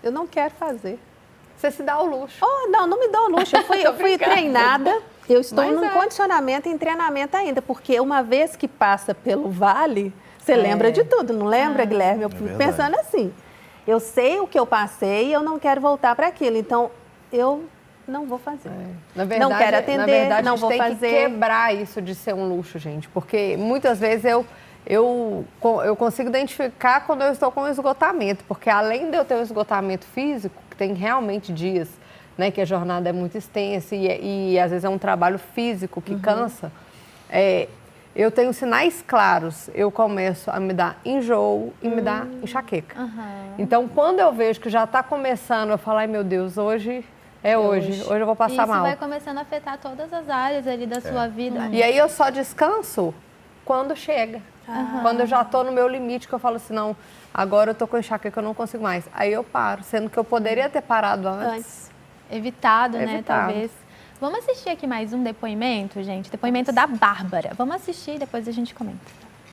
Eu não quero fazer. Você se dá o luxo. Não me dou o luxo. Eu fui treinada, eu estou num condicionamento em treinamento ainda, porque uma vez que passa pelo vale, você lembra de tudo, não lembra, Guilherme? Eu fico pensando assim, eu sei o que eu passei e eu não quero voltar para aquilo, então eu não vou fazer. Na verdade, não quero atender, não vou fazer. fazer. Tem que quebrar isso de ser um luxo, gente, porque muitas vezes eu consigo identificar quando eu estou com esgotamento, porque além de eu ter um esgotamento físico, que tem realmente dias, né, que a jornada é muito extensa e às vezes é um trabalho físico que cansa, eu tenho sinais claros. Eu começo a me dar enjoo e me dar enxaqueca. Então, quando eu vejo que já está começando, eu falo, ai meu Deus, hoje hoje eu vou passar mal. Isso vai começando a afetar todas as áreas ali da sua vida. E aí eu só descanso quando chega. Quando eu já estou no meu limite, que eu falo assim, não, agora eu estou com enxaqueca, eu não consigo mais. Aí eu paro, sendo que eu poderia ter parado antes. Evitado, né, talvez. Vamos assistir aqui mais um depoimento, gente. Depoimento da Bárbara. Vamos assistir e depois a gente comenta.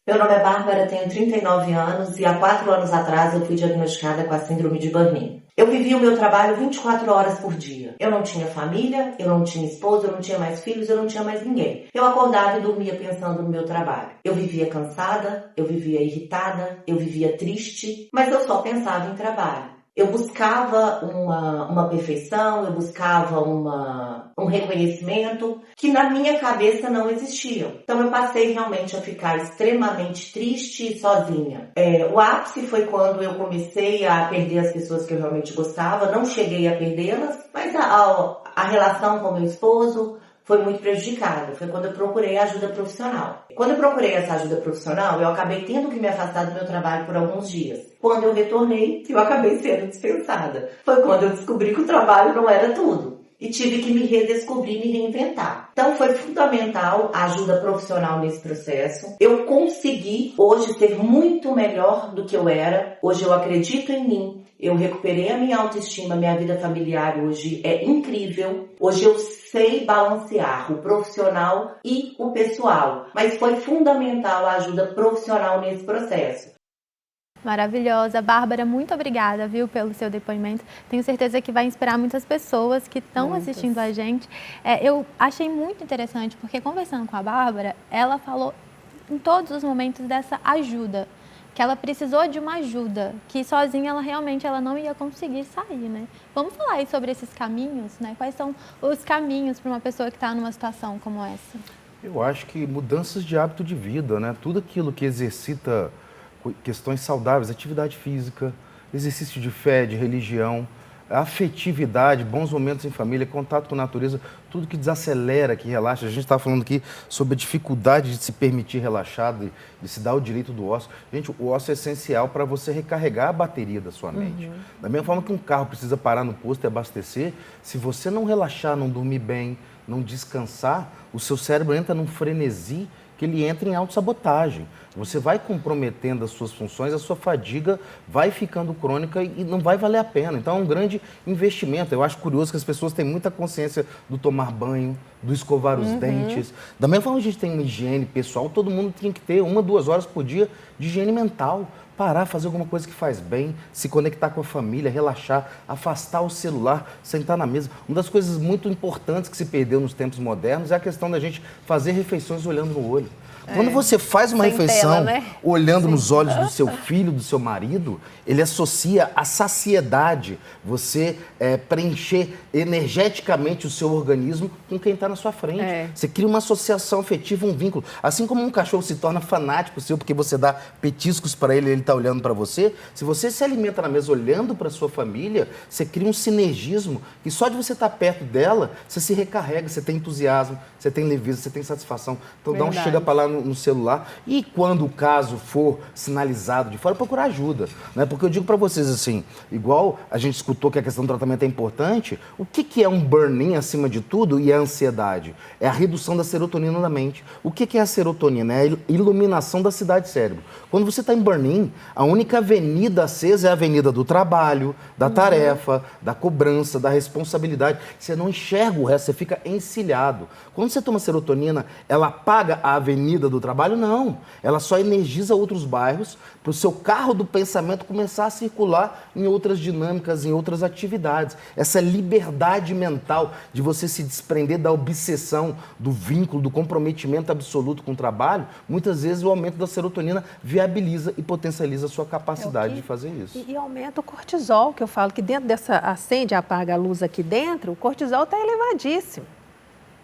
Meu nome é Bárbara, tenho 39 anos e há 4 anos atrás eu fui diagnosticada com a síndrome de Burnout. Eu vivia o meu trabalho 24 horas por dia. Eu não tinha família, eu não tinha esposo, eu não tinha mais filhos, eu não tinha mais ninguém. Eu acordava e dormia pensando no meu trabalho. Eu vivia cansada, eu vivia irritada, eu vivia triste, mas eu só pensava em trabalho. Eu buscava uma perfeição, eu buscava um reconhecimento que na minha cabeça não existiam. Então eu passei realmente a ficar extremamente triste e sozinha. O ápice foi quando eu comecei a perder as pessoas que eu realmente gostava. Não cheguei a perdê-las, mas a relação com meu esposo foi muito prejudicada. Foi quando eu procurei ajuda profissional. Quando eu procurei essa ajuda profissional, eu acabei tendo que me afastar do meu trabalho por alguns dias. Quando eu retornei, eu acabei sendo dispensada. Foi quando eu descobri que o trabalho não era tudo. E tive que me redescobrir, me reinventar. Então foi fundamental a ajuda profissional nesse processo. Eu consegui hoje ser muito melhor do que eu era. Hoje eu acredito em mim. Eu recuperei a minha autoestima, minha vida familiar hoje é incrível. Hoje eu sei balancear o profissional e o pessoal. Mas foi fundamental a ajuda profissional nesse processo. Maravilhosa. Bárbara, muito obrigada, viu, pelo seu depoimento. Tenho certeza que vai inspirar muitas pessoas que estão assistindo a gente. Eu achei muito interessante, porque conversando com a Bárbara, ela falou em todos os momentos dessa ajuda, que ela precisou de uma ajuda, que sozinha ela não ia conseguir sair, né? Vamos falar aí sobre esses caminhos, né? Quais são os caminhos para uma pessoa que está numa situação como essa? Eu acho que mudanças de hábito de vida, né? Tudo aquilo que exercita questões saudáveis, atividade física, exercício de fé, de religião, afetividade, bons momentos em família, contato com a natureza, tudo que desacelera, que relaxa. A gente está falando aqui sobre a dificuldade de se permitir relaxar, de se dar o direito do ócio. Gente, o ócio é essencial para você recarregar a bateria da sua mente. Da mesma forma que um carro precisa parar no posto e abastecer, se você não relaxar, não dormir bem, não descansar, o seu cérebro entra num frenesi que ele entra em autossabotagem. Você vai comprometendo as suas funções, a sua fadiga vai ficando crônica e não vai valer a pena. Então é um grande investimento. Eu acho curioso que as pessoas têm muita consciência do tomar banho, do escovar os dentes. Da mesma forma que a gente tem uma higiene pessoal, todo mundo tinha que ter 1, 2 horas por dia de higiene mental. Parar, fazer alguma coisa que faz bem, se conectar com a família, relaxar, afastar o celular, sentar na mesa. Uma das coisas muito importantes que se perdeu nos tempos modernos é a questão da gente fazer refeições olhando no olho. Quando você faz uma refeição tela, né? olhando nos olhos do seu filho, do seu marido, ele associa a saciedade, você preencher energeticamente o seu organismo com quem está na sua frente. Você cria uma associação afetiva, um vínculo. Assim como um cachorro se torna fanático seu porque você dá petiscos para ele e ele está olhando para você, se você se alimenta na mesa olhando para sua família, você cria um sinergismo que só de você estar perto dela, você se recarrega, você tem entusiasmo, você tem leveza, você tem satisfação. Então dá um chega para lá no celular e quando o caso for sinalizado de fora, procurar ajuda, né? Porque eu digo para vocês assim, igual a gente escutou que a questão do tratamento é importante, o que é um burn-in acima de tudo e a ansiedade? É a redução da serotonina na mente. O que é a serotonina? É a iluminação da cidade-cérebro. Quando você está em burn-in, a única avenida acesa é a avenida do trabalho, da tarefa, da cobrança, da responsabilidade. Você não enxerga o resto, você fica encilhado. Quando você toma serotonina, ela apaga a avenida do trabalho? Não. Ela só energiza outros bairros para o seu carro do pensamento começar a circular em outras dinâmicas, em outras atividades. Essa liberdade mental de você se desprender da obsessão, do vínculo, do comprometimento absoluto com o trabalho, muitas vezes o aumento da serotonina viabiliza e potencializa a sua capacidade de fazer isso. E aumenta o cortisol, que eu falo que dentro dessa acende e apaga a luz aqui dentro, o cortisol está elevadíssimo.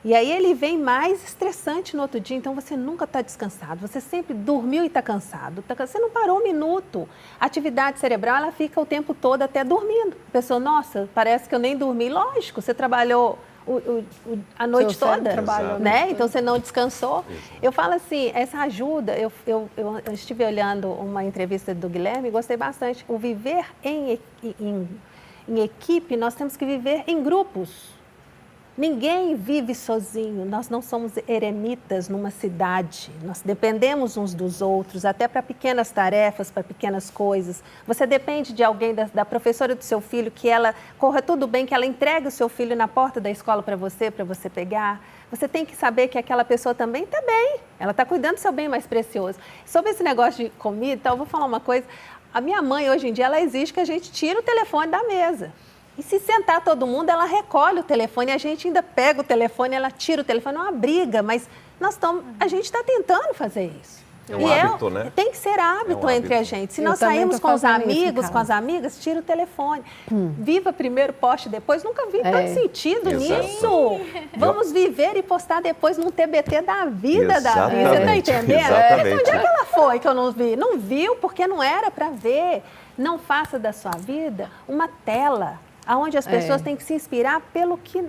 E aí ele vem mais estressante no outro dia, então você nunca está descansado, você sempre dormiu e está cansado, você não parou um minuto. A atividade cerebral, ela fica o tempo todo até dormindo. A pessoa, nossa, parece que eu nem dormi. Lógico, você trabalhou a noite Seu cérebro toda, trabalhou, né? Então você não descansou. Eu falo assim, essa ajuda, eu estive olhando uma entrevista do Guilherme e gostei bastante. O viver em equipe, nós temos que viver em grupos. Ninguém vive sozinho, nós não somos eremitas numa cidade, nós dependemos uns dos outros, até para pequenas tarefas, para pequenas coisas. Você depende de alguém, da professora do seu filho, que ela corra tudo bem, que ela entregue o seu filho na porta da escola para você pegar. Você tem que saber que aquela pessoa também está bem, ela está cuidando do seu bem mais precioso. Sobre esse negócio de comida, então, eu vou falar uma coisa, a minha mãe hoje em dia, ela exige que a gente tire o telefone da mesa. E se sentar todo mundo, ela recolhe o telefone, a gente ainda pega o telefone, ela tira o telefone, é uma briga, mas a gente está tentando fazer isso. É um hábito, né? Tem que ser hábito entre a gente. Se nós saímos com os amigos, com as amigas, tira o telefone. Viva primeiro, poste depois. Nunca vi tanto sentido nisso. Vamos viver e postar depois num TBT da vida da vida. Você está entendendo? Exatamente. Onde é que ela foi que eu não vi? Não viu porque não era para ver. Não faça da sua vida uma tela onde as pessoas têm que se inspirar pelo que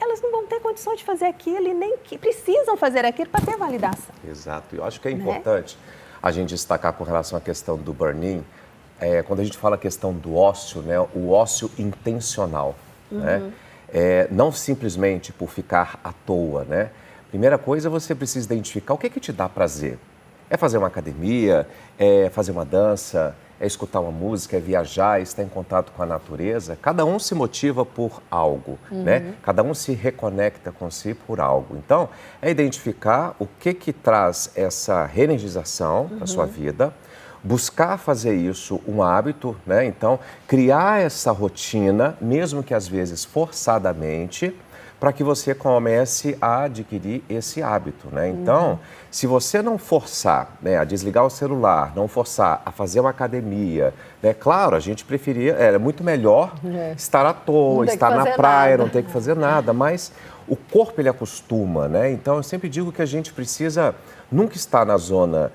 elas não vão ter condição de fazer aquilo e nem que precisam fazer aquilo para ter validação. Exato. Eu acho que é importante a gente destacar com relação à questão do burn-in, quando a gente fala a questão do ócio, né, o ócio intencional, né? Não simplesmente por ficar à toa, né? Primeira coisa, você precisa identificar o que te dá prazer. É fazer uma academia, é fazer uma dança, é escutar uma música, é viajar, é estar em contato com a natureza. Cada um se motiva por algo, né? Cada um se reconecta com si por algo. Então, é identificar o que traz essa reenergização para a sua vida, buscar fazer isso um hábito, né? Então, criar essa rotina, mesmo que às vezes forçadamente, para que você comece a adquirir esse hábito, né? Então, se você não forçar, né, a desligar o celular, não forçar a fazer uma academia, né? Claro, a gente preferia, era muito melhor estar à toa, estar na praia, não ter que fazer nada, mas o corpo ele acostuma, né? Então, eu sempre digo que a gente precisa nunca estar na zona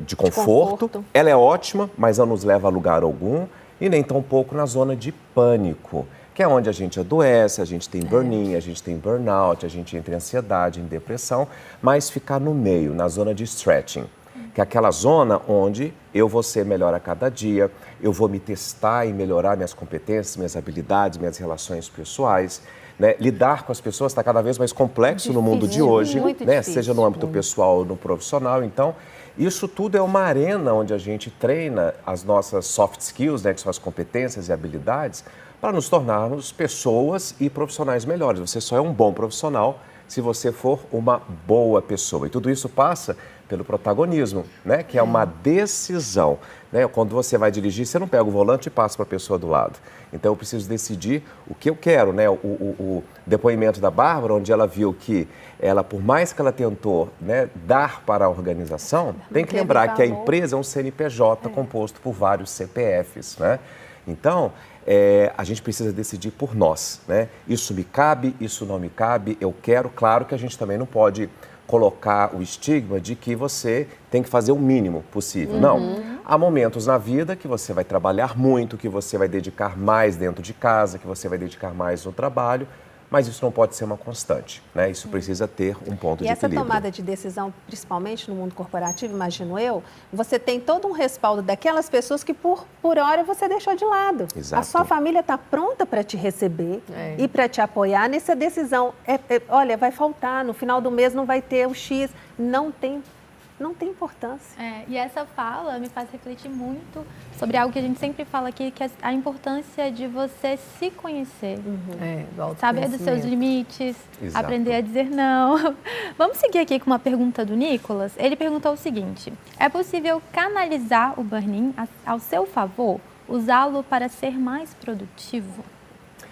de conforto. Ela é ótima, mas não nos leva a lugar algum, e nem tampouco na zona de pânico, que é onde a gente adoece, a gente tem burn-in, a gente tem burnout, a gente entra em ansiedade, em depressão, mas ficar no meio, na zona de stretching, que é aquela zona onde eu vou ser melhor a cada dia, eu vou me testar e melhorar minhas competências, minhas habilidades, minhas relações pessoais, né? Lidar com as pessoas está cada vez mais complexo no mundo de hoje, né? Seja no âmbito pessoal ou no profissional, então isso tudo é uma arena onde a gente treina as nossas soft skills, né, que são as competências e habilidades, para nos tornarmos pessoas e profissionais melhores. Você só é um bom profissional se você for uma boa pessoa. E tudo isso passa pelo protagonismo, né? Que é uma decisão, né? Quando você vai dirigir, você não pega o volante e passa para a pessoa do lado. Então, eu preciso decidir o que eu quero, né? O depoimento da Bárbara, onde ela viu que ela, por mais que ela tentou, né, dar para a organização, tem que lembrar que a empresa é um CNPJ composto por vários CPFs, né? Então, a gente precisa decidir por nós, né? Isso me cabe, isso não me cabe, eu quero. Claro que a gente também não pode colocar o estigma de que você tem que fazer o mínimo possível. Não. Há momentos na vida que você vai trabalhar muito, que você vai dedicar mais dentro de casa, que você vai dedicar mais no trabalho, mas isso não pode ser uma constante, né? Isso precisa ter um ponto de equilíbrio. E essa tomada de decisão, principalmente no mundo corporativo, imagino eu, você tem todo um respaldo daquelas pessoas que por hora você deixou de lado. Exato. A sua família está pronta para te receber e para te apoiar nessa decisão. Olha, vai faltar, no final do mês não vai ter o X, não tem importância. E essa fala me faz refletir muito sobre algo que a gente sempre fala aqui, que é a importância de você se conhecer. Saber dos seus limites, aprender a dizer não. Vamos seguir aqui com uma pergunta do Nicolas. Ele perguntou o seguinte: é possível canalizar o burn-in ao seu favor? Usá-lo para ser mais produtivo?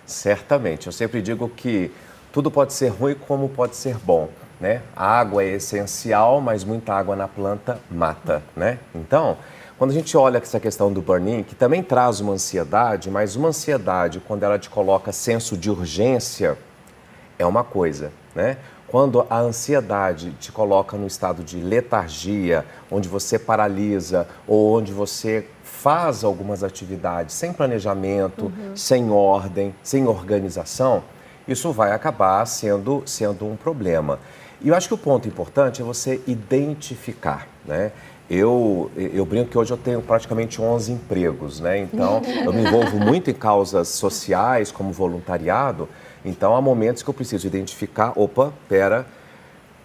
Certamente. Eu sempre digo que tudo pode ser ruim como pode ser bom, né? A água é essencial, mas muita água na planta mata, né? Então, quando a gente olha essa questão do burn-in, que também traz uma ansiedade, mas uma ansiedade, quando ela te coloca senso de urgência, é uma coisa, né? Quando a ansiedade te coloca no estado de letargia, onde você paralisa ou onde você faz algumas atividades sem planejamento, sem ordem, sem organização, isso vai acabar sendo um problema. E eu acho que o ponto importante é você identificar, né? Eu brinco que hoje eu tenho praticamente 11 empregos, né? Então, eu me envolvo muito em causas sociais, como voluntariado. Então, há momentos que eu preciso identificar, opa, pera,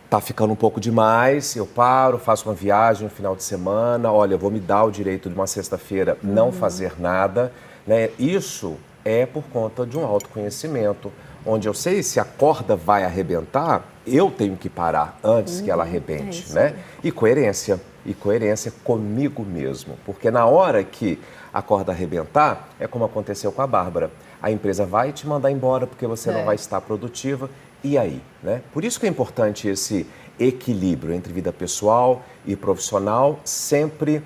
tá ficando um pouco demais, eu paro, faço uma viagem no final de semana, olha, eu vou me dar o direito de uma sexta-feira não fazer nada, né? Isso é por conta de um autoconhecimento, onde eu sei se a corda vai arrebentar, eu tenho que parar antes que ela arrebente, né? E coerência comigo mesmo, porque na hora que a corda arrebentar, é como aconteceu com a Bárbara, a empresa vai te mandar embora porque você não vai estar produtiva, e aí, né? Por isso que é importante esse equilíbrio entre vida pessoal e profissional, sempre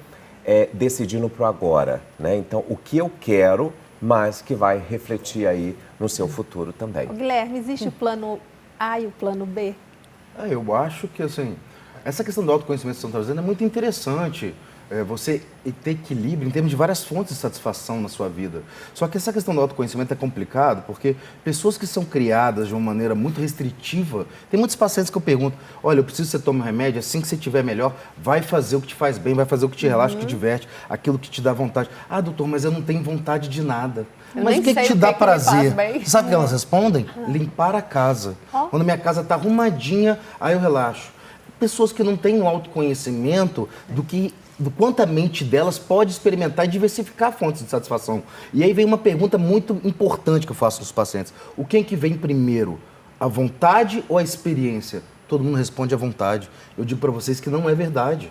decidindo para o agora, né? Então, o que eu quero, mas que vai refletir aí no seu futuro também. Guilherme, existe o plano A e o plano B? Eu acho que, assim, essa questão do autoconhecimento que você está trazendo é muito interessante. Você ter equilíbrio em termos de várias fontes de satisfação na sua vida. Só que essa questão do autoconhecimento é complicado porque pessoas que são criadas de uma maneira muito restritiva, tem muitos pacientes que eu pergunto, olha, eu preciso que você tome um remédio, assim que você estiver melhor, vai fazer o que te faz bem, vai fazer o que te relaxa, o que te diverte, aquilo que te dá vontade. Ah, doutor, mas eu não tenho vontade de nada. Mas o que te dá prazer? Sabe o que elas respondem? Limpar a casa. Quando minha casa está arrumadinha, aí eu relaxo. Pessoas que não têm um autoconhecimento do quanto a mente delas pode experimentar e diversificar fontes de satisfação. E aí vem uma pergunta muito importante que eu faço aos pacientes. O que é que vem primeiro? A vontade ou a experiência? Todo mundo responde a vontade. Eu digo para vocês que não é verdade.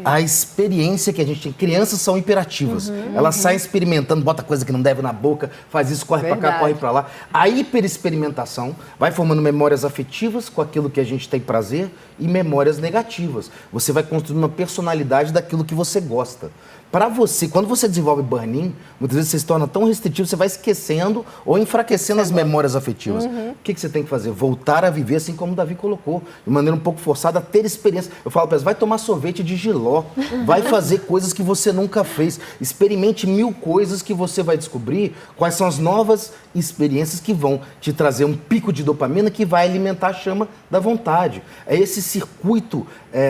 A experiência que a gente tem. Crianças são hiperativas. Elas saem experimentando, bota coisa que não deve na boca, faz isso, corre para cá, corre para lá. A hiperexperimentação vai formando memórias afetivas com aquilo que a gente tem prazer e memórias negativas. Você vai construindo uma personalidade daquilo que você gosta. Para você, quando você desenvolve burn-in, muitas vezes você se torna tão restritivo, você vai esquecendo ou enfraquecendo as memórias afetivas. O que você tem que fazer? Voltar a viver assim como o Davi colocou, de maneira um pouco forçada, a ter experiência. Eu falo para eles, vai tomar sorvete de jiló, vai fazer coisas que você nunca fez, experimente 1000 coisas que você vai descobrir quais são as novas experiências que vão te trazer um pico de dopamina que vai alimentar a chama da vontade. É esse circuito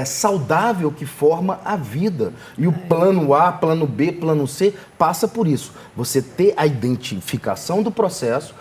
saudável que forma a vida. E o plano A, plano B, plano C passa por isso. Você ter a identificação do processo,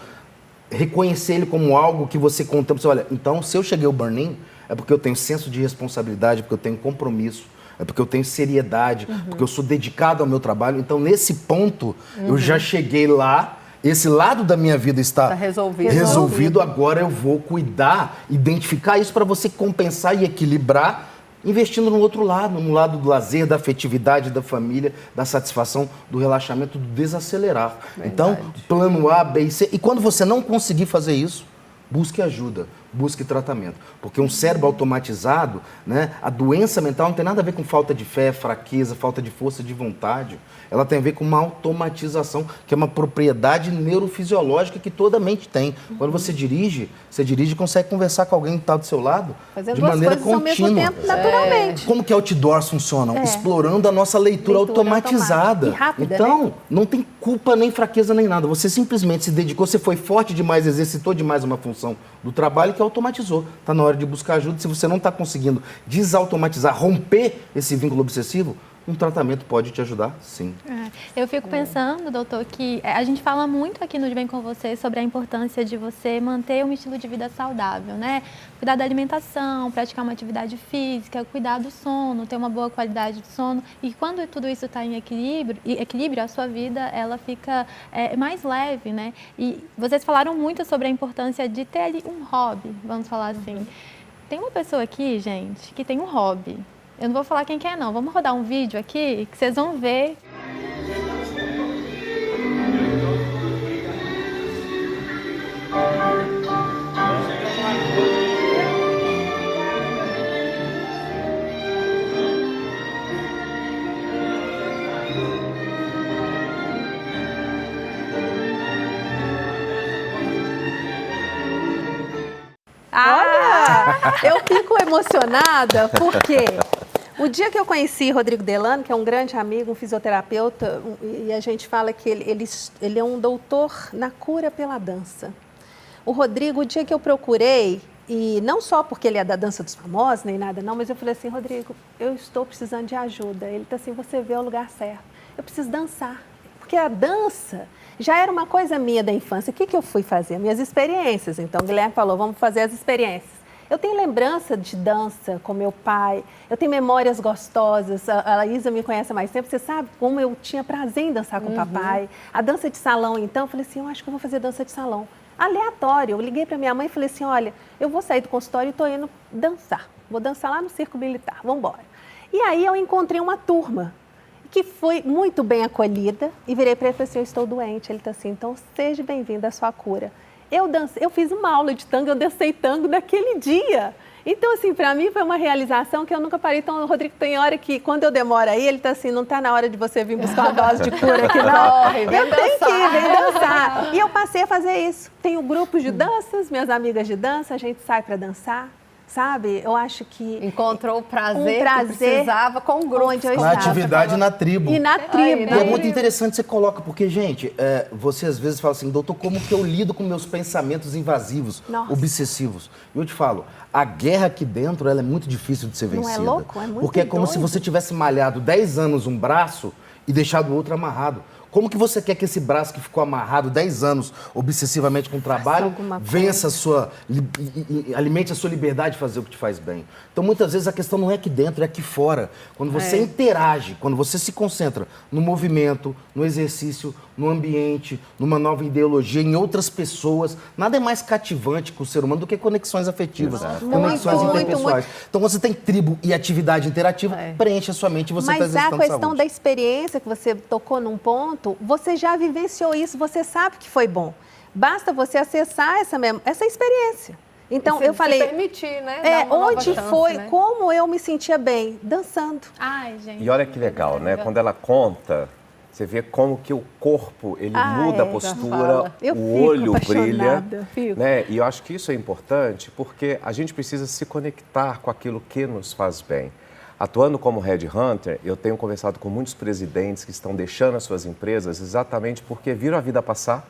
reconhecer ele como algo que você contempla. Olha, então se eu cheguei ao burn-in, é porque eu tenho senso de responsabilidade, porque eu tenho compromisso, é porque eu tenho seriedade, porque eu sou dedicado ao meu trabalho. Então, nesse ponto, eu já cheguei lá, esse lado da minha vida está resolvido. Agora eu vou cuidar, identificar isso para você compensar e equilibrar, investindo no outro lado, no lado do lazer, da afetividade, da família, da satisfação, do relaxamento, do desacelerar. Verdade. Então, plano A, B e C. E quando você não conseguir fazer isso, busque ajuda, busque tratamento. Porque um cérebro automatizado, né, a doença mental não tem nada a ver com falta de fé, fraqueza, falta de força de vontade. Ela tem a ver com uma automatização, que é uma propriedade neurofisiológica que toda mente tem. Quando você dirige e consegue conversar com alguém que está do seu lado de maneira contínua. Ao mesmo tempo, naturalmente. Como que outdoors funcionam? Explorando a nossa leitura automatizada. E rápida, então, né? Não tem culpa, nem fraqueza, nem nada. Você simplesmente se dedicou, você foi forte demais, exercitou demais uma função do trabalho que automatizou. Está na hora de buscar ajuda. Se você não está conseguindo desautomatizar, romper esse vínculo obsessivo, um tratamento pode te ajudar, sim. Eu fico pensando, doutor, que a gente fala muito aqui no De Bem com Você sobre a importância de você manter um estilo de vida saudável, né? Cuidar da alimentação, praticar uma atividade física, cuidar do sono, ter uma boa qualidade de sono. E quando tudo isso está em equilíbrio, a sua vida ela fica mais leve, né? E vocês falaram muito sobre a importância de ter ali um hobby, vamos falar assim. Tem uma pessoa aqui, gente, que tem um hobby. Eu não vou falar quem que é, não. Vamos rodar um vídeo aqui que vocês vão ver. Eu fico emocionada porque o dia que eu conheci Rodrigo Delano, que é um grande amigo, um fisioterapeuta, e a gente fala que ele é um doutor na cura pela dança. O Rodrigo, o dia que eu procurei, e não só porque ele é da Dança dos Famosos, nem nada não, mas eu falei assim, Rodrigo, eu estou precisando de ajuda. Ele tá assim, você vê o lugar certo. Eu preciso dançar, porque a dança já era uma coisa minha da infância. O que eu fui fazer? Minhas experiências. Então, o Guilherme falou, vamos fazer as experiências. Eu tenho lembrança de dança com meu pai, eu tenho memórias gostosas, a Isa me conhece há mais tempo, você sabe como eu tinha prazer em dançar com o papai. A dança de salão, então, eu falei assim, eu acho que eu vou fazer dança de salão. Aleatório, eu liguei para minha mãe e falei assim, olha, eu vou sair do consultório e estou indo dançar. Vou dançar lá no Circo Militar, vamos embora. E aí eu encontrei uma turma que foi muito bem acolhida e virei para ele e falei assim, eu estou doente. Ele está assim, então seja bem-vindo à sua cura. Eu fiz uma aula de tango, eu dancei tango naquele dia. Então, assim, para mim foi uma realização que eu nunca parei. Então, o Rodrigo tem hora que, quando eu demoro aí, ele tá assim, não tá na hora de você vir buscar uma dose de cura aqui, não. Eu tenho que ir, vem dançar. E eu passei a fazer isso. Tenho grupos de danças, minhas amigas de dança, a gente sai para dançar. Sabe? Eu acho que... Encontrou o prazer que precisava com o grupo. Na atividade e na tribo. E na tribo. E é muito interessante você coloca, porque, gente, você às vezes fala assim, doutor, como que eu lido com meus pensamentos invasivos, obsessivos? E eu te falo, a guerra aqui dentro, ela é muito difícil de ser vencida. Não é louco? É muito porque é como se você tivesse malhado 10 anos um braço e deixado o outro amarrado. Como que você quer que esse braço que ficou amarrado 10 anos obsessivamente com o trabalho vença alimente a sua liberdade de fazer o que te faz bem? Então, muitas vezes, a questão não é aqui dentro, é aqui fora. Quando você interage, quando você se concentra no movimento, no exercício, no ambiente, numa nova ideologia, em outras pessoas, nada é mais cativante com o ser humano do que conexões afetivas, conexões interpessoais. Então, quando você tem tribo e atividade interativa, preenche a sua mente e você está exercitando saúde. Mas a questão da experiência, que você tocou num ponto, você já vivenciou isso, você sabe que foi bom. Basta você acessar essa experiência. Então, eu falei... Se permitir, né? Onde foi, né? Como eu me sentia bem? Dançando. Ai, gente. E olha que legal, né? Quando ela conta, você vê como que o corpo, ele muda a postura, o olho brilha. Né? E eu acho que isso é importante porque a gente precisa se conectar com aquilo que nos faz bem. Atuando como headhunter, eu tenho conversado com muitos presidentes que estão deixando as suas empresas exatamente porque viram a vida passar.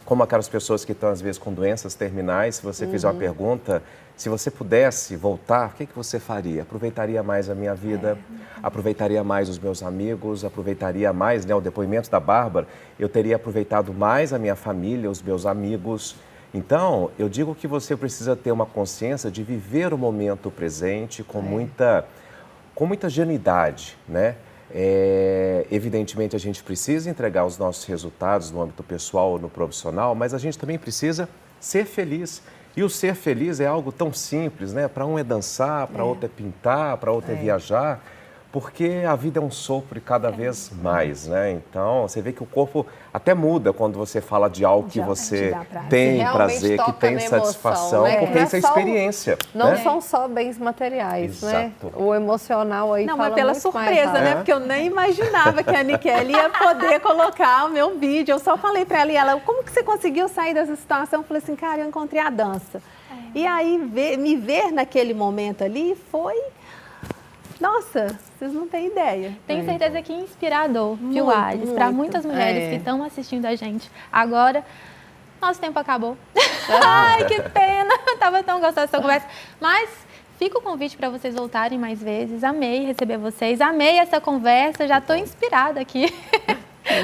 Como aquelas pessoas que estão, às vezes, com doenças terminais. Se você fizer uma pergunta, se você pudesse voltar, o que você faria? Aproveitaria mais a minha vida, aproveitaria mais os meus amigos, aproveitaria mais, né, o depoimento da Bárbara, eu teria aproveitado mais a minha família, os meus amigos. Então, eu digo que você precisa ter uma consciência de viver o momento presente com muita genuidade, né? Evidentemente, a gente precisa entregar os nossos resultados no âmbito pessoal ou no profissional, mas a gente também precisa ser feliz. E o ser feliz é algo tão simples, né? Para um é dançar, para outro é pintar, para outro é viajar, porque a vida é um sopro e cada vez mais, né? Então, você vê que o corpo até muda quando você fala de algo que você tem prazer, que tem satisfação, né? porque isso é experiência. Não são só bens materiais, né? O emocional aí fala mas pela muito surpresa, mais, né? Porque eu nem imaginava que a Aniquele ia poder colocar o meu vídeo. Eu só falei pra ela, e ela, como que você conseguiu sair dessa situação? Eu falei assim, cara, eu encontrei a dança. E aí, me ver naquele momento ali foi... Nossa, vocês não têm ideia. Tenho certeza que inspirador, viu, Alice? Para muitas mulheres que estão assistindo a gente agora. Nosso tempo acabou. Ai, que pena. Tava tão gostosa essa conversa. Mas fica o convite para vocês voltarem mais vezes. Amei receber vocês. Amei essa conversa. Já estou inspirada aqui.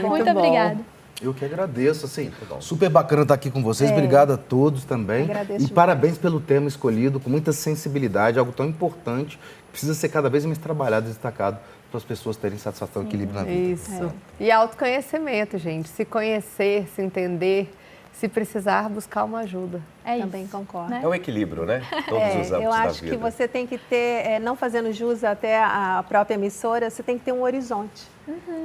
Muito obrigada. Eu que agradeço, assim, super bacana estar aqui com vocês, obrigado a todos também. Agradeço e parabéns pelo tema escolhido, com muita sensibilidade, algo tão importante, que precisa ser cada vez mais trabalhado e destacado para as pessoas terem satisfação e equilíbrio na vida. Isso. E autoconhecimento, gente, se conhecer, se entender, se precisar, buscar uma ajuda. Também concordo. É o equilíbrio, né? Todos os âmbitos da vida. Eu acho que você tem que ter, não fazendo jus até a própria emissora, você tem que ter um horizonte.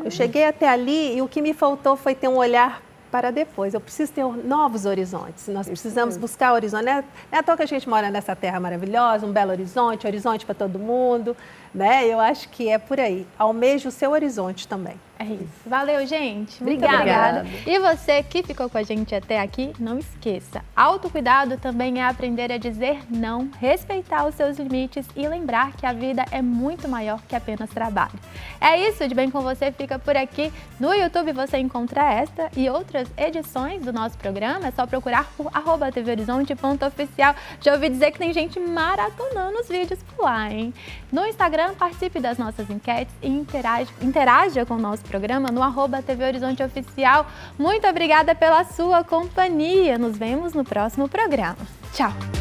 Eu cheguei até ali e o que me faltou foi ter um olhar para depois. Eu preciso ter novos horizontes. Nós precisamos buscar horizonte. Não é à toa que a gente mora nessa terra maravilhosa, um belo horizonte para todo mundo, né? Eu acho que é por aí. Almeje o seu horizonte também. É isso. Valeu, gente. Muito Obrigada. obrigada. E você que ficou com a gente até aqui, não esqueça. Autocuidado também é aprender a dizer não, respeitar os seus limites e lembrar que a vida é muito maior que apenas trabalho. É isso, De Bem Com Você fica por aqui. No YouTube você encontra esta e outras edições do nosso programa. É só procurar por @tvhorizonte.oficial. Já ouvi dizer que tem gente maratonando os vídeos por lá, hein? No Instagram, participe das nossas enquetes e interaja com o nosso programa no @tvhorizonteoficial. Muito obrigada pela sua companhia. Nos vemos no próximo programa. Tchau!